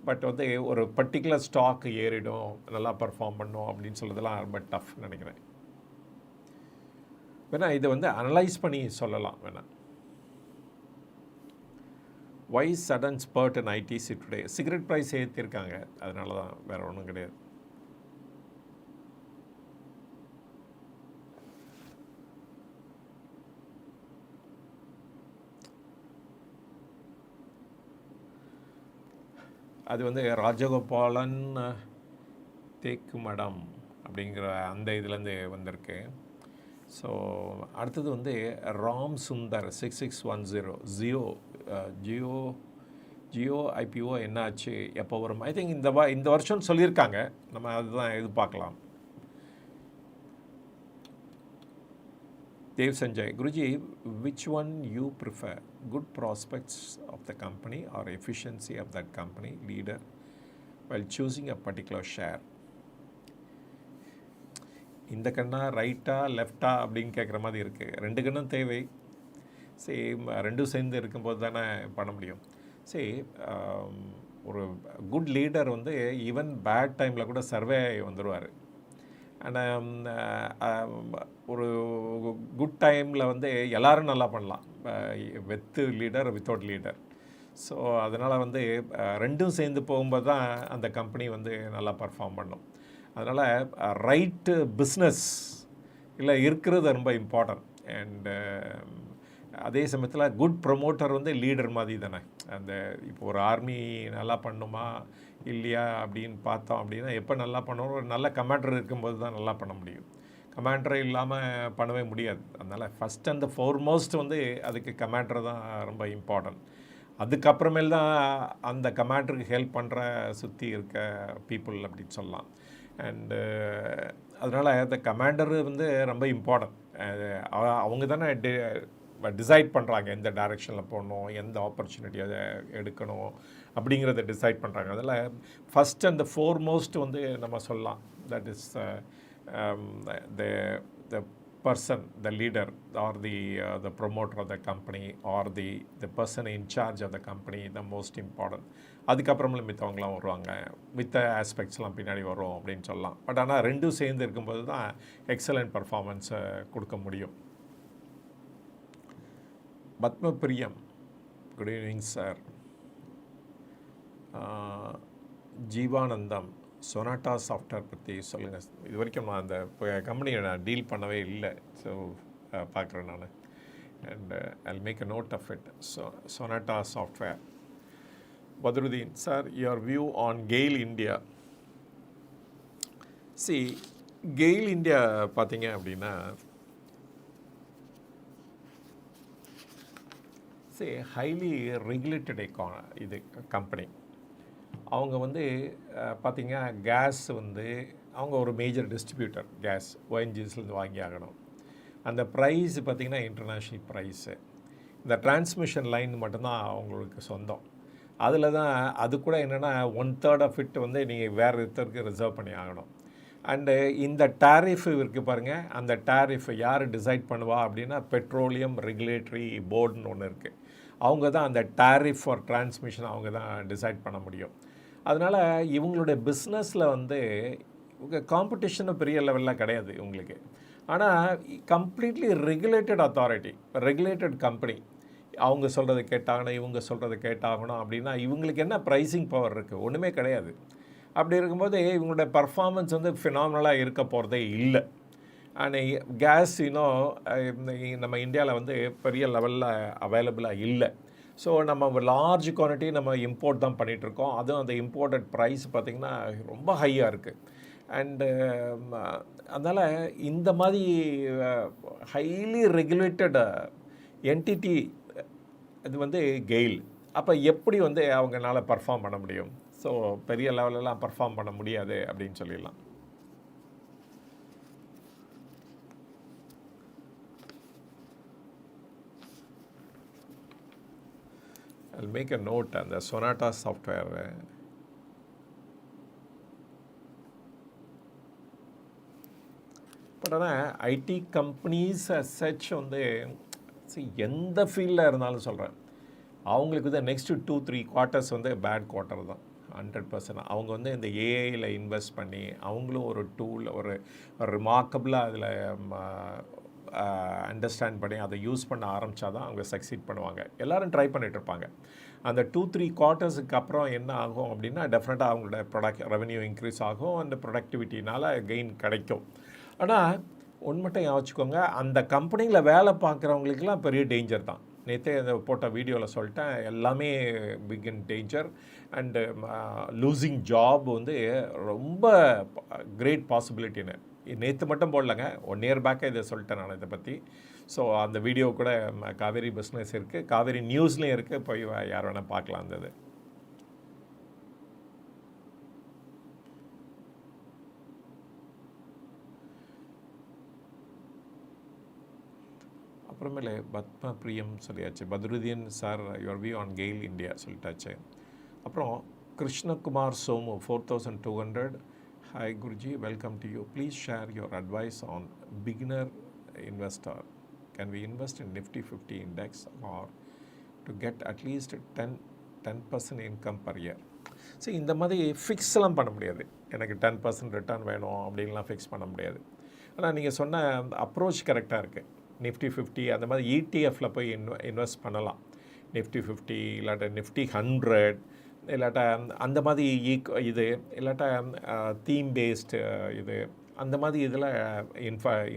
பட் வந்து ஒரு பர்டிகுலர் ஸ்டாக் ஏறிடும் நல்லா பர்ஃபார்ம் பண்ணும் அப்படின்னு சொல்கிறதெல்லாம் ரொம்ப டஃப் நினைக்கிறேன். வேணா இதை வந்து அனலைஸ் பண்ணி சொல்லலாம். வேணா வை சடன் ஸ்பர்ட் இன் ஐடிசி டுடே, சிகரெட் ப்ரைஸ் ஏற்றிருக்காங்க, அதனால தான், வேறு ஒன்றும் கிடையாது. அது வந்து ராஜகோபாலன் தேக்கு மடம் அப்படிங்கிற அந்த இதுலேருந்து வந்திருக்கு. ஸோ அடுத்தது வந்து ராம் சுந்தர் 6610 ஜியோ ஐபிஓ என்னாச்சு, எப்போ வரும்? ஐ திங்க் இந்த வருஷம் சொல்லியிருக்காங்க. நம்ம அதுதான் எதிர்பார்க்கலாம். Dev Sanjay, Guruji, which one you prefer? Good prospects of the company or efficiency of that company leader while choosing a particular share? இந்த கண்ணா ரைட்டா லெஃப்டா அப்படின்னு கேட்குற மாதிரி இருக்குது. ரெண்டு கண்ணும் தேவை. சேம் ரெண்டும் சேர்ந்து இருக்கும்போது தானே பண்ண முடியும். சரி, ஒரு குட் லீடர் வந்து ஈவன் பேட் டைமில் கூட சர்வே வந்துடுவார். ஆனால் ஒரு குட் டைமில் வந்து எல்லோரும் நல்லா பண்ணலாம், with leader without leader. So அதனால் வந்து ரெண்டும் சேர்ந்து போகும்போது தான் அந்த கம்பெனி வந்து நல்லா பர்ஃபார்ம் பண்ணும். அதனால் ரைட்டு பிஸ்னஸ் இல்லை இருக்கிறது ரொம்ப இம்பார்ட்டன்ட். அண்டு அதே சமயத்தில் குட் ப்ரொமோட்டர் வந்து லீடர் மாதிரி தானே. அந்த இப்போ ஒரு ஆர்மி நல்லா பண்ணுமா இல்லையா அப்படின்னு பார்த்தோம் அப்படின்னா, எப்போ நல்லா பண்ணணும், ஒரு நல்ல கமாண்டர் இருக்கும்போது தான் நல்லா பண்ண முடியும். கமாண்டர் இல்லாமல் பண்ணவே முடியாது. அதனால் ஃபஸ்ட் அண்ட் ஃபோர்மோஸ்ட் வந்து அதுக்கு கமாண்டர் தான் ரொம்ப இம்பார்ட்டன்ட். அதுக்கப்புறமேல் தான் அந்த கமாண்டருக்கு ஹெல்ப் பண்ணுற சுற்றி இருக்க பீப்புள் அப்படின்னு சொல்லலாம். அண்டு அதனால் அந்த கமாண்டரு வந்து ரொம்ப இம்பார்ட்டன்ட். அவங்க தானே டிசைட் பண்ணுறாங்க எந்த டைரெக்ஷனில் போகணும், எந்த ஆப்பர்ச்சுனிட்டியை எடுக்கணும் அப்படிங்கிறத டிசைட் பண்ணுறாங்க. அதில் ஃபஸ்ட் அண்ட் ஃபோர்மோஸ்ட் வந்து நம்ம சொல்லலாம், that is the person, the leader or the promoter of the company or the person in charge of the company, the most important. அதுக்கப்புறமேல மித்தவங்களாம் வருவாங்க, மித்த ஆஸ்பெக்ட்ஸ்லாம் பின்னாடி வரும் அப்படின்னு சொல்லலாம். பட் ஆனால் ரெண்டும் சேர்ந்து இருக்கும்போது தான் எக்ஸலண்ட் பர்ஃபார்மன்ஸை கொடுக்க முடியும். Padmapriyam, good evening sir. Jeevanandham, Sonata software பற்றி சொல்லுங்கள். இது வரைக்கும் நான் அந்த கம்பெனியை நான் டீல் பண்ணவே இல்லை. ஸோ பார்க்குறேன் நான். And I make a note of it. Sonata software. Badruddin sir, your view on GAIL India. See, GAIL India பார்த்தீங்க அப்படின்னா, சி ஹைலி ரெகுலேட்டட் இது கம்பெனி. அவங்க வந்து பார்த்திங்கன்னா கேஸ் வந்து அவங்க ஒரு மேஜர் டிஸ்ட்ரிபியூட்டர். கேஸ் ஓஎன்ஜிஎஸ்லேருந்து வாங்கி ஆகணும். அந்த ப்ரைஸ் பார்த்திங்கன்னா இன்டர்நேஷ்னல் ப்ரைஸு. இந்த டிரான்ஸ்மிஷன் லைன் மட்டும்தான் அவங்களுக்கு சொந்தம். அதில் தான் அது கூட என்னென்னா 1/3 ஆஃப் இட் வந்து நீங்கள் வேறு ஒருத்தருக்கு ரிசர்வ் பண்ணி ஆகணும். அண்டு இந்த டேரிஃப் இருக்குது பாருங்கள், அந்த டேரிஃப் யார் டிசைட் பண்ணுவா அப்படின்னா பெட்ரோலியம் ரெகுலேட்டரி போர்டுன்னு ஒன்று இருக்குது. அவங்க தான் அந்த டேரிஃப் ஃபார் டிரான்ஸ்மிஷன் அவங்க தான் டிசைட் பண்ண முடியும். அதனால் இவங்களுடைய பிஸ்னஸில் வந்து காம்படிஷனும் பெரிய லெவலில் கிடையாது இவங்களுக்கு. ஆனால் completely regulated authority, regulated company. அவங்க சொல்கிறத கேட்டாகணும், இவங்க சொல்கிறத கேட்டாகணும் அப்படின்னா இவங்களுக்கு என்ன ப்ரைஸிங் பவர் இருக்குது? ஒன்றுமே கிடையாது. அப்படி இருக்கும்போது இவங்களுடைய பர்ஃபார்மன்ஸ் வந்து ஃபினாமினலாக இருக்க போகிறதே இல்லை. ஆனால் கேஸ் நம்ம இந்தியாவில் வந்து பெரிய லெவலில் அவைலபிளாக இல்லை. ஸோ நம்ம லார்ஜ் குவான்டிட்டி நம்ம இம்போர்ட் தான் பண்ணிகிட்ருக்கோம். அதுவும் அந்த இம்போர்ட்டட் ப்ரைஸ் பார்த்திங்கன்னா ரொம்ப ஹையாக இருக்குது. அண்டு அதனால் இந்த மாதிரி ஹைலி ரெகுலேட்டட் என்டிட்டி இது வந்து கெயில். அப்போ எப்படி வந்து அவங்களால பர்ஃபார்ம் பண்ண முடியும்? ஸோ பெரிய லெவலெலாம் பர்ஃபார்ம் பண்ண முடியாது அப்படின்னு சொல்லிடலாம். I'll make a note on the Sonata software. But ஆனால் ஐடி கம்பெனிஸ் சச் வந்து எந்த ஃபீல்டில் இருந்தாலும் சொல்கிறேன், அவங்களுக்கு வந்து நெக்ஸ்ட்டு 2-3 குவார்ட்டர்ஸ் வந்து பேட் குவார்ட்டர் தான் 100%. அவங்க வந்து இந்த ஏஐயில் இன்வெஸ்ட் பண்ணி அவங்களும் ஒரு டூல், ஒரு ரிமார்க்கபிளாக அதில் அண்டர்ஸ்டாண்ட் பண்ணி அதை யூஸ் பண்ண ஆரம்பித்தா தான் அவங்க சக்சீட் பண்ணுவாங்க. எல்லோரும் ட்ரை பண்ணிகிட்ருப்பாங்க. அந்த 2-3 குவார்ட்டர்ஸுக்கு அப்புறம் என்ன ஆகும் அப்படின்னா டெஃபினட்டாக அவங்களோட ரெவென்யூ இன்க்ரீஸ் ஆகும், அந்த ப்ரொடக்டிவிட்டினால் கெயின் கிடைக்கும். ஆனால் ஒன்று மட்டும் யோசிச்சுக்கோங்க, அந்த கம்பெனியில் வேலை பார்க்குறவங்களுக்கெல்லாம் பெரிய டேஞ்சர் தான். நேற்றே அந்த போட்ட வீடியோவில் சொல்லிட்டேன், எல்லாமே big in danger. And losing job வந்து ரொம்ப கிரேட் பாசிபிலிட்டின்னு நேற்று மட்டும் போடலைங்க, 1 இயர் பேக்காக இதை சொல்லிட்டேன் நான் இதை பற்றி. ஸோ அந்த வீடியோ கூட காவேரி பிஸ்னஸ் இருக்குது, காவேரி நியூஸ்லேயும் இருக்குது, போய் யார் வேணால் பார்க்கலாம் அந்த இது. அப்புறமேலே பத்ம பிரியம் சொல்லியாச்சு. Badruddin sir, your view on GAIL India சொல்லிட்டாச்சு. அப்புறம் Krishnakumar Somu 4200. Hi Guruji, welcome to you. Please share your advice on beginner investor. Can we invest in Nifty 50 index or to get at least 10 10% income per year. So இந்த மாதிரி ஃபிக்ஸ்லாம் பண்ண முடியாது. எனக்கு 10% return வேணும் அப்படின்லாம் fix பண்ண முடியாது. ஆனால் நீங்கள் சொன்ன அப்ரோச் கரெக்டாக இருக்குது. நிஃப்டி 50 அந்த மாதிரி ETF போய் இன்வெஸ்ட் பண்ணலாம். நிஃப்டி 50 இல்லாட்டா நிஃப்டி 100 இல்லாட்டா அந்த மாதிரி இது இல்லாட்டா தீம் பேஸ்டு இது அந்த மாதிரி இதில்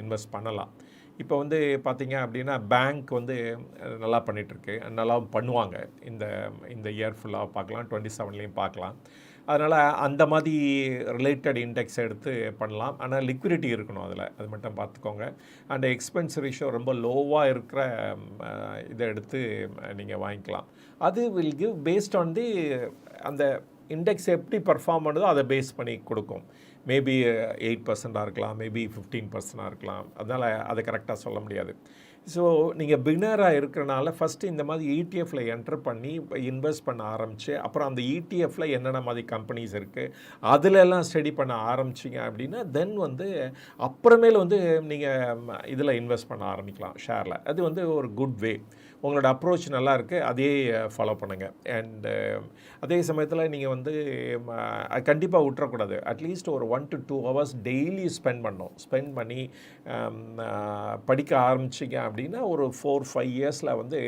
இன்வெஸ்ட் பண்ணலாம். இப்போ வந்து பார்த்திங்க அப்படின்னா பேங்க் வந்து நல்லா பண்ணிகிட்ருக்கு, நல்லா பண்ணுவாங்க. இந்த இயர் ஃபுல்லாக பார்க்கலாம், 27லேயும் பார்க்கலாம். அதனால் அந்த மாதிரி ரிலேட்டட் இண்டெக்ஸ் எடுத்து பண்ணலாம். ஆனால் லிக்விடிட்டி இருக்கணும் அதில், அது மட்டும் பார்த்துக்கோங்க. அண்ட் எக்ஸ்பென்ஸ் ரேஷியோ ரொம்ப லோவாக இருக்கிற இதை எடுத்து நீங்கள் வாங்கிக்கலாம். அது will give based on the அந்த இண்டெக்ஸ் எப்படி பர்ஃபார்ம் பண்ணுதோ அதை பேஸ் பண்ணி கொடுக்கும். மேபி 8% இருக்கலாம், மேபி 15% இருக்கலாம். அதனால் அதை கரெக்டாக சொல்ல முடியாது. ஸோ நீங்கள் பிகினராக இருக்கிறனால ஃபஸ்ட்டு இந்த மாதிரி ETF என்டர் பண்ணி இன்வெஸ்ட் பண்ண ஆரம்பித்து அப்புறம் அந்த ETF என்னென்ன மாதிரி கம்பெனிஸ் இருக்குது அதிலெல்லாம் ஸ்டடி பண்ண ஆரம்பிச்சிங்க அப்படின்னா தென் வந்து அப்புறமேல வந்து நீங்கள் இதில் இன்வெஸ்ட் பண்ண ஆரம்பிக்கலாம் ஷேரில். அது வந்து ஒரு குட் வே. உங்களோட அப்ரோச் நல்லா இருக்குது, அதே ஃபாலோ பண்ணுங்கள். அண்டு அதே சமயத்தில் நீங்கள் வந்து கண்டிப்பாக விட்டுறக்கூடாது. அட்லீஸ்ட் ஒரு 1 to 2 hours டெய்லி ஸ்பெண்ட் பண்ணணும். ஸ்பெண்ட் பண்ணி படிக்க ஆரம்பிச்சிங்க அப்படின்னா ஒரு 4-5 இயர்ஸில் வந்து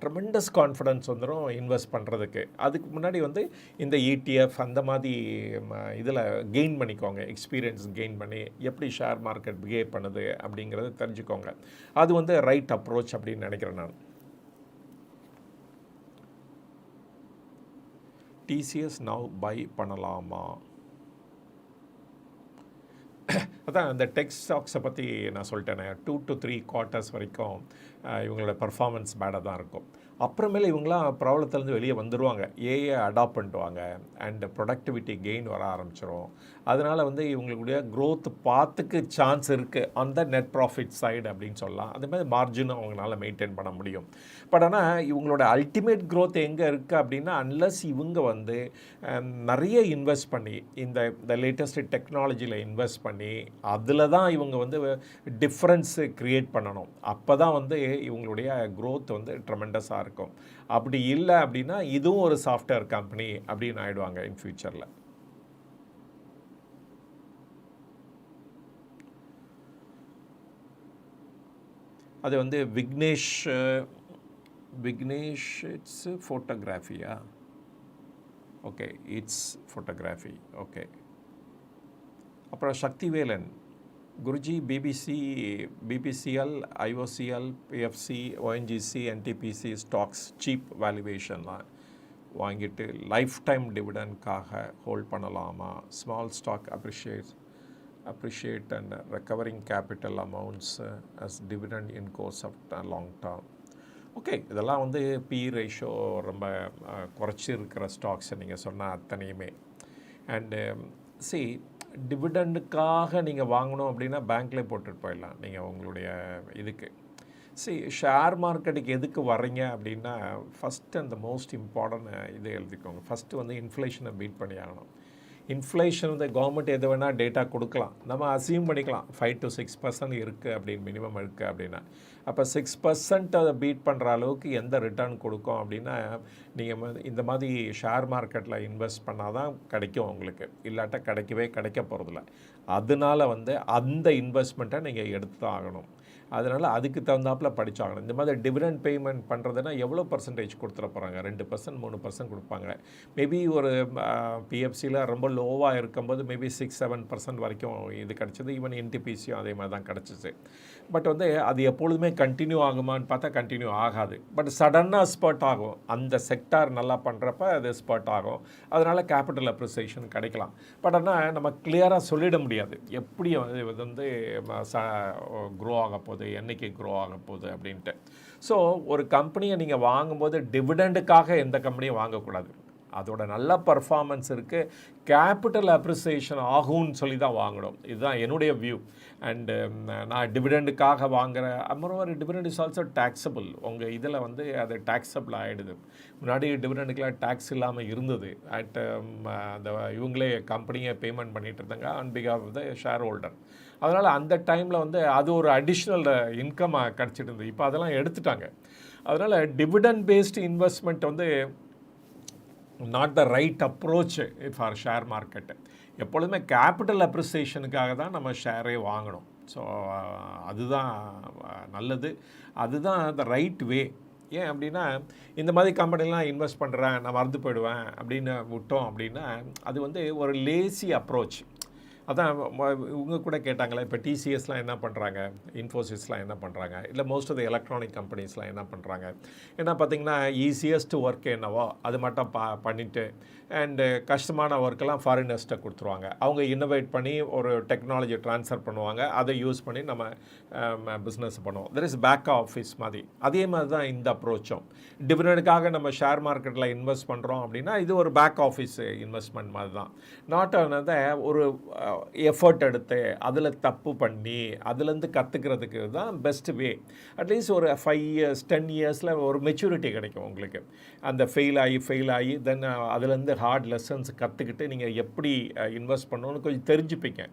ட்ரெமெண்டஸ் கான்ஃபிடன்ஸ் வந்துடும் இன்வெஸ்ட் பண்ணுறதுக்கு. அதுக்கு முன்னாடி வந்து இந்த ETF அந்த மாதிரி இதில் கெயின் பண்ணிக்கோங்க, எக்ஸ்பீரியன்ஸ் கெயின் பண்ணி எப்படி ஷேர் மார்க்கெட் பிஹேவ் பண்ணுது அப்படிங்கிறத தெரிஞ்சுக்கோங்க. அது வந்து ரைட் அப்ரோச் அப்படின்னு நினைக்கிறேன் நான். TCS நவ் பை பண்ணலாமா? அதான் அந்த டெக் ஸ்டாக்ஸை பற்றி நான் சொல்லிட்டேனே, 2 to 3 quarters வரைக்கும் இவங்களோட பர்ஃபார்மன்ஸ் பேடாக தான் இருக்கும். அப்புறமேல இவங்களாம் ப்ராப்ளத்துலேருந்து வெளியே வந்துடுவாங்க. ஏஐ அடாப்ட் பண்ணிடுவாங்க அண்ட் ப்ரொடக்டிவிட்டி கெயின் வர ஆரம்பிச்சிடும். அதனால் வந்து இவங்களுடைய க்ரோத் பார்த்துக்கு சான்ஸ் இருக்குது on the net profit side அப்படின்னு சொல்லலாம். அதே மாதிரி மார்ஜினும் அவங்களால மெயின்டைன் பண்ண முடியும். பட் ஆனால் இவங்களோட அல்டிமேட் க்ரோத் எங்கே இருக்குது அப்படின்னா அன்லஸ் இவங்க வந்து நிறைய இன்வெஸ்ட் பண்ணி இந்த லேட்டஸ்ட் டெக்னாலஜியில் இன்வெஸ்ட் பண்ணி அதில் தான் இவங்க வந்து டிஃப்ரென்ஸு க்ரியேட் பண்ணணும். அப்போ தான் வந்து இவங்களுடைய க்ரோத் வந்து ட்ரெமெண்டஸாக இருக்கும். அப்படி இல்லை அப்படின்னா இதுவும் ஒரு சாஃப்ட்வேர் கம்பெனி அப்படின்னு ஆயிடுவாங்க இன் ஃபியூச்சரில். அது வந்து விக்னேஷ் இட்ஸ் ஃபோட்டோகிராஃபியா? Okay, it's photography. ஓகே. அப்புறம் Sakthivelan, Guruji BPCL, IOCL, PFC, ONGC, NTPC stocks cheap வேல்யூவேஷன்லாம் வாங்கிட்டு லைஃப் டைம் டிவிடெண்ட்காக ஹோல்ட் பண்ணலாமா? Small stock appreciate and recovering capital amounts as dividend in course of long term. Okay, இதெல்லாம் வந்து பி ரேஷியோ ரொம்ப குறைச்சி இருக்கிற ஸ்டாக்ஸை நீங்கள் சொன்னால் அத்தனையுமே. அண்டு டிவிடெண்டுக்காக நீங்கள் வாங்கணும் அப்படின்னா பேங்க்லேயே போட்டுட்டு போயிடலாம் நீங்கள் உங்களுடைய இதுக்கு. ஷேர் மார்க்கெட்டுக்கு எதுக்கு வர்றீங்க அப்படின்னா ஃபஸ்ட்டு அந்த மோஸ்ட் இம்பார்ட்டன்ட் இது எழுதிக்கோங்க. ஃபஸ்ட்டு வந்து இன்ஃப்ளேஷனை பீட் பண்ணி ஆகணும். இன்ஃப்ளேஷன் வந்து கவர்மெண்ட் எது வேணால் டேட்டா கொடுக்கலாம், நம்ம அசியூம் பண்ணிக்கலாம் 5 to 6% இருக்குது அப்படின்னு, மினிமம் இருக்குது அப்படின்னா. அப்போ 6% அதை பீட் பண்ணுற அளவுக்கு எந்த ரிட்டர்ன் கொடுக்கும் அப்படின்னா நீங்கள் இந்த மாதிரி ஷேர் மார்க்கெட்டில் இன்வெஸ்ட் பண்ணால் தான் கிடைக்கும் உங்களுக்கு, இல்லாட்டா கிடைக்க போகிறதில்ல. அதனால வந்து அந்த இன்வெஸ்ட்மெண்ட்டை நீங்கள் எடுத்து தான் ஆகணும். அதனால் அதுக்கு தகுந்தாப்பில் படித்தாகணும். இந்த மாதிரி டிவிடெண்ட் பேமெண்ட் பண்ணுறதுனா எவ்வளோ பர்சன்டேஜ் கொடுத்துட போகிறாங்க? 2%, 3% கொடுப்பாங்க. மேபி ஒரு பிஎஃப்சியில் ரொம்ப லோவாக இருக்கும்போது மேபி 6-7% வரைக்கும் இது கிடச்சிது. ஈவன் என்டிபிசியும் அதே மாதிரி தான் கிடச்சிச்சு. பட் வந்து அது எப்பொழுதுமே கண்டினியூ ஆகுமான்னு பார்த்தா கண்டினியூ ஆகாது. பட் சடனாக ஸ்பர்ட் ஆகும். அந்த செக்டார் நல்லா பண்ணுறப்ப அது ஸ்பர்ட் ஆகும். அதனால் கேபிட்டல் அப்ரிசியேஷன் கிடைக்கலாம். பட் ஆனால் நம்ம கிளியராக சொல்லிட முடியாது எப்படி இது வந்து க்ரோ ஆக போகுது, என்னைக்கு க்ரோ ஆக போகுது அப்படின்ட்டு. ஸோ ஒரு கம்பெனியை நீங்கள் வாங்கும்போது டிவிடெண்டுக்காக எந்த கம்பெனியும் வாங்கக்கூடாது. அதோட நல்ல பர்ஃபார்மன்ஸ் இருக்குது, கேபிட்டல் அப்ரிசியேஷன் ஆகும்னு சொல்லி தான் வாங்கணும். இதுதான் என்னுடைய வியூ. அண்டு நான் டிவிடெண்டுக்காக வாங்குகிற அப்புறம் டிவிடெண்ட் இஸ் ஆல்சோ டேக்ஸபிள். உங்கள் இதில் வந்து அது டேக்ஸபிள் ஆகிடுது. முன்னாடி டிவிடெண்டுக்கெலாம் டேக்ஸ் இல்லாமல் இருந்தது. அந்த இவங்களே கம்பெனியை பேமெண்ட் பண்ணிகிட்டு இருந்தாங்க ஆன் பிகாஃப் ஆஃப் த ஷேர் ஹோல்டர். அதனால் அந்த டைமில் வந்து அது ஒரு அடிஷ்னல் இன்கம் கிடச்சிட்டு இருந்தது. இப்போ அதெல்லாம் எடுத்துட்டாங்க. அதனால் டிவிடெண்ட் பேஸ்டு இன்வெஸ்ட்மெண்ட் வந்து not the right approach for share market. எப்பொழுதுமே கேபிட்டல் அப்ரிசியேஷனுக்காக தான் நம்ம ஷேரே வாங்கணும். ஸோ அதுதான் நல்லது, அதுதான் த ரைட் வே. ஏன் அப்படின்னா, இந்த மாதிரி கம்பெனிலாம் இன்வெஸ்ட் பண்ணுறேன், நான் மறந்து போயிடுவேன் அப்படின்னு விட்டோம் அப்படின்னா, அது வந்து ஒரு லேசி அப்ரோச். அதான் இவங்க கூட கேட்டாங்களே, இப்போ டிசிஎஸ்லாம் என்ன பண்ணுறாங்க, இன்ஃபோசிஸ்லாம் என்ன பண்ணுறாங்க, இல்லை மோஸ்ட் ஆஃப் த எலக்ட்ரானிக் கம்பெனிஸ்லாம் என்ன பண்ணுறாங்க. ஏன்னா பார்த்திங்கன்னா, ஈஸியஸ்ட் ஒர்க் என்னவோ அது மட்டும் பண்ணிவிட்டு அண்டு கஷ்டமான ஒர்க்கெல்லாம் ஃபாரினர்ஸ்ட்டை கொடுத்துருவாங்க. அவங்க இன்னோவேட் பண்ணி ஒரு டெக்னாலஜி ட்ரான்ஸ்ஃபர் பண்ணுவாங்க, அதை யூஸ் பண்ணி நம்ம பிஸ்னஸ் பண்ணுவோம். தெர் இஸ் பேக் ஆஃபீஸ் மாதிரி. அதே மாதிரி தான் இந்த அப்ரோச்சும். டிவிடெண்டுக்காக நம்ம ஷேர் மார்க்கெட்டில் இன்வெஸ்ட் பண்ணுறோம் அப்படின்னா, இது ஒரு பேக் ஆஃபீஸ் இன்வெஸ்ட்மெண்ட் மாதிரி தான். நாட் ஆனதை ஒரு எஃபர்ட் எடுத்து அதில் தப்பு பண்ணி அதுலேருந்து கற்றுக்கிறதுக்கு தான் பெஸ்ட் வே. அட்லீஸ்ட் ஒரு 5 years 10 yearsல ஒரு மெச்சூரிட்டி கிடைக்கும் உங்களுக்கு. அந்த ஃபெயில் ஆகி தென் அதுலேருந்து ஹார்ட் லெசன்ஸ் கற்றுக்கிட்டு நீங்கள் எப்படி இன்வெஸ்ட் பண்ணணும்னு கொஞ்சம் தெரிஞ்சுப்பீங்க.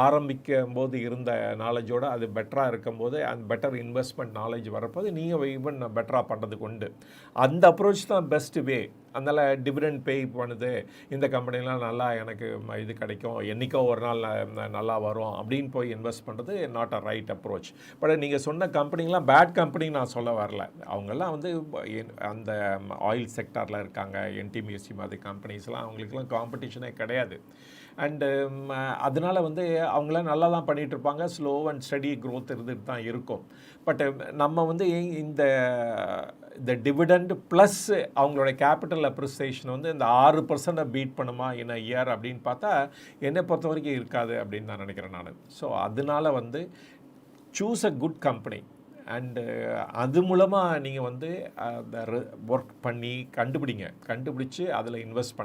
ஆரம்பிக்கும் போது இருந்த நாலேஜோடு அது பெட்டராக இருக்கும்போது அந்த பெட்டர் இன்வெஸ்ட்மெண்ட் நாலேஜ் வரப்போது நீங்கள் ஈவன் பெட்டராக பண்ணுறதுக்கு உண்டு. அந்த அப்ரோச் தான் பெஸ்ட் வே. அதனால் டிவிடெண்ட் பே பண்ணுது, இந்த கம்பெனிலாம் நல்லா எனக்கு இது கிடைக்கும், என்றைக்கோ ஒரு நாள் நல்லா வரும் அப்படின்னு போய் இன்வெஸ்ட் பண்ணுறது not a right approach. But நீங்கள் சொன்ன கம்பெனிலாம் பேட் கம்பெனி நான் சொல்ல வரல. அவங்கெல்லாம் வந்து அந்த ஆயில் செக்டாரில் இருக்காங்க, என்டிமிஎஸ்சி மாதிரி கம்பெனிஸ்லாம், அவங்களுக்குலாம் காம்படிஷனே கிடையாது. அண்டு அதனால் வந்து அவங்களாம் நல்லா தான் பண்ணிகிட்ருப்பாங்க, ஸ்லோ அண்ட் ஸ்டடி க்ரோத் இருந்துட்டு தான் இருக்கும். பட்டு நம்ம வந்து இந்த டிவிடெண்ட் ப்ளஸ் அவங்களோட கேபிட்டல் அப்ரிசியேஷன் வந்து இந்த 6% பீட் பண்ணுமா இன் அ இயர் அப்படின்னு பார்த்தா என்னை பொறுத்த வரைக்கும் இருக்காது அப்படின்னு நான் நினைக்கிறேன் நான். ஸோ அதனால் வந்து choose a good company and அது மூலமாக நீங்கள் வந்து அந்த ஒர்க் பண்ணி கண்டுபிடிச்சி அதில் இன்வெஸ்ட்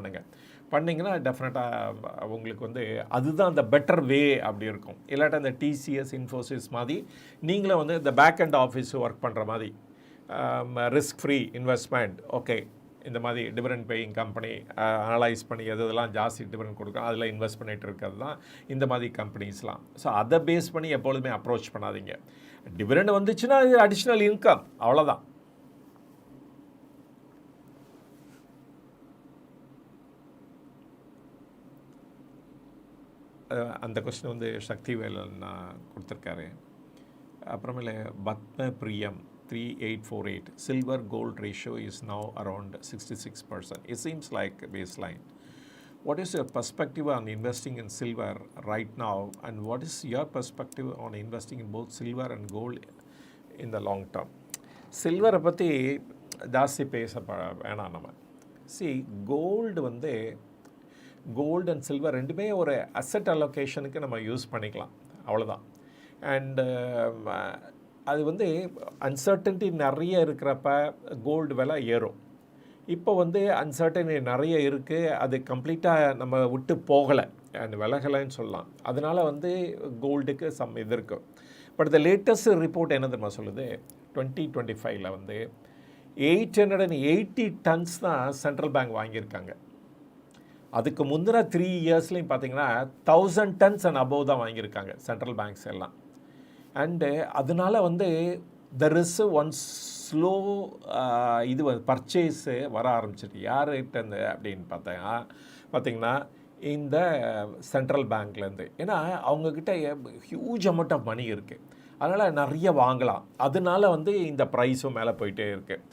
பண்ணிங்கன்னா டெஃபினட்டாக உங்களுக்கு வந்து அதுதான் அந்த பெட்டர் வே அப்படி இருக்கும். இல்லாட்டா இந்த டிசிஎஸ் இன்ஃபோசிஸ் மாதிரி நீங்களும் வந்து இந்த பேக் அண்ட் ஆஃபீஸ் ஒர்க் பண்ணுற மாதிரி ரிஸ்க் ஃப்ரீ இன்வெஸ்ட்மெண்ட், ஓகே, இந்த மாதிரி டிவிடெண்ட் பேயிங் கம்பெனி அனலைஸ் பண்ணி எதெல்லாம் ஜாஸ்தி டிவிடெண்ட் கொடுக்கும் அதில் இன்வெஸ்ட் பண்ணிகிட்டு இருக்கிறது தான் இந்த மாதிரி கம்பெனிஸ்லாம். ஸோ அதை பேஸ் பண்ணி எப்பொழுதுமே அப்ரோச் பண்ணாதீங்க. டிவிடெண்ட் வந்துச்சுன்னா அது அடிஷ்னல் இன்கம், அவ்வளோதான். அந்த கொஸ்டின் வந்து சக்திவேலன் கொடுத்துருக்காரு. அப்புறமேல பத்ம பிரியம் 3848, silver gold ratio is now around 66%. It seems like baseline. What is your perspective on investing in silver right now, and what is your perspective on investing in both silver and gold in the long term? சில்வரை பற்றி ஜாஸ்தி பேச வேணாம் நம்ம. Gold வந்து gold and silver ரெண்டுமே ஒரு asset அலோகேஷனுக்கு நம்ம use பண்ணிக்கலாம், அவ்வளோதான். அண்டு அது வந்து அன்சர்டன்ட்டி நிறைய இருக்கிறப்ப கோல்டு விலை ஏறும். இப்போ வந்து அன்சர்டன்ட்டி நிறைய இருக்குது, அது கம்ப்ளீட்டாக நம்ம விட்டு போகலை அண்ட் விலகலைன்னு சொல்லலாம். அதனால் வந்து கோல்டுக்கு இது இருக்குது. பட் த லேட்டஸ்ட் ரிப்போர்ட் என்ன தெரியுமா சொல்லுது, 2025 வந்து 880 tons தான் சென்ட்ரல் பேங்க் வாங்கியிருக்காங்க. அதுக்கு முந்தின 3 yearsலையும் பார்த்தீங்கன்னா 1000 tons அண்ட் அபவ் தான் வாங்கியிருக்காங்க சென்ட்ரல் பேங்க்ஸ் எல்லாம். அண்டு அதனால் வந்து தெர் இஸ் ஒன் ஸ்லோ இது பர்ச்சேஸு வர ஆரம்பிச்சிட்டு யார்கிட்டருந்து அப்படின்னு பார்த்தீங்கன்னா இந்த சென்ட்ரல் பேங்க்லேருந்து. ஏன்னா அவங்கக்கிட்ட ஹியூஜ் அமௌண்ட் ஆஃப் மணி இருக்குது, அதனால் நிறைய வாங்கலாம். அதனால வந்து இந்த ப்ரைஸும் மேலே போயிட்டே இருக்குது.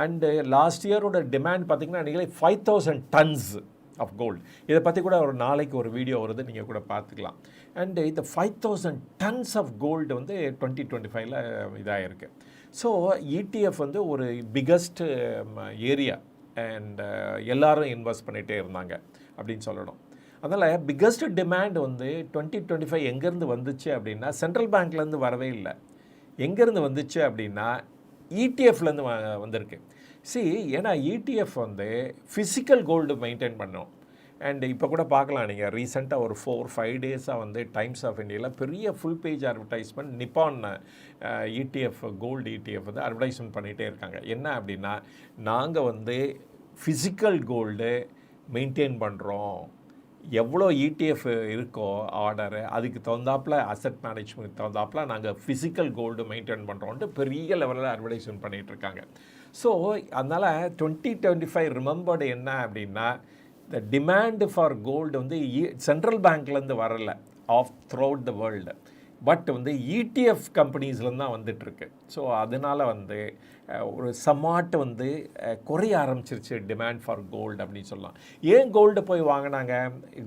அண்டு லாஸ்ட் இயரோட டிமாண்ட் பார்த்திங்கன்னா நீங்களே 5000 tons ஆஃப் கோல்டு. இதை பற்றி கூட ஒரு நாளைக்கு ஒரு வீடியோ வருது, நீங்கள் கூட பார்த்துக்கலாம். அண்டு இந்த 5000 tons ஆஃப் கோல்டு வந்து 2025 இதாக இருக்குது. ஸோ ETF வந்து ஒரு பிக்கஸ்ட் ஏரியா அண்ட் எல்லோரும் இன்வெஸ்ட் பண்ணிகிட்டே இருந்தாங்க அப்படின்னு சொல்லணும். அதனால் பிக்கஸ்ட் டிமாண்ட் வந்து 2025 எங்கேருந்து வந்துச்சு அப்படின்னா சென்ட்ரல் பேங்க்லேருந்து வரவே இல்லை. எங்கேருந்து வந்துச்சு அப்படின்னா ETFலேருந்து வந்திருக்கு. ஏன்னா ETF வந்து ஃபிசிக்கல் கோல்டு மெயின்டைன் பண்ணோம். அண்ட் இப்போ கூட பார்க்கலாம், நீங்கள் ரீசெண்டாக ஒரு 4-5 days வந்து டைம்ஸ் ஆஃப் இந்தியாவில் பெரிய ஃபுல் பேஜ் அட்வர்டைஸ்மெண்ட் நிப்பான் ETF கோல்டு ETF வந்து அட்வர்டைஸ்மெண்ட் பண்ணிகிட்டே இருக்காங்க. என்ன அப்படின்னா, நாங்கள் வந்து ஃபிசிக்கல் கோல்டு மெயின்டைன் பண்ணுறோம், எவ்வளோ இடிஎஃப் இருக்கோ ஆர்டரு அதுக்கு தகுந்தாப்பில் அசெட் மேனேஜ்மெண்ட் தகுந்தாப்பில் நாங்கள் ஃபிசிக்கல் கோல்டு மெயின்டைன் பண்ணுறோன்ட்டு பெரிய லெவலில் அட்வர்டைஸ்மெண்ட் பண்ணிகிட்ருக்காங்க. ஸோ அதனால் 2025 ரிமெம்பர்டு என்ன அப்படின்னா, இந்த டிமாண்டு ஃபார் கோல்டு வந்து சென்ட்ரல் பேங்க்லேருந்து வரல of throughout the world, but வந்து இடிஎஃப் கம்பெனிஸ்லேருந்து தான் வந்துட்டுருக்கு. ஸோ அதனால் வந்து ஒரு சமாட்டு வந்து குறைய ஆரம்பிச்சிருச்சு டிமாண்ட் ஃபார் கோல்டு அப்படின்னு சொல்லலாம். ஏன் கோல்டு போய் வாங்கினாங்க?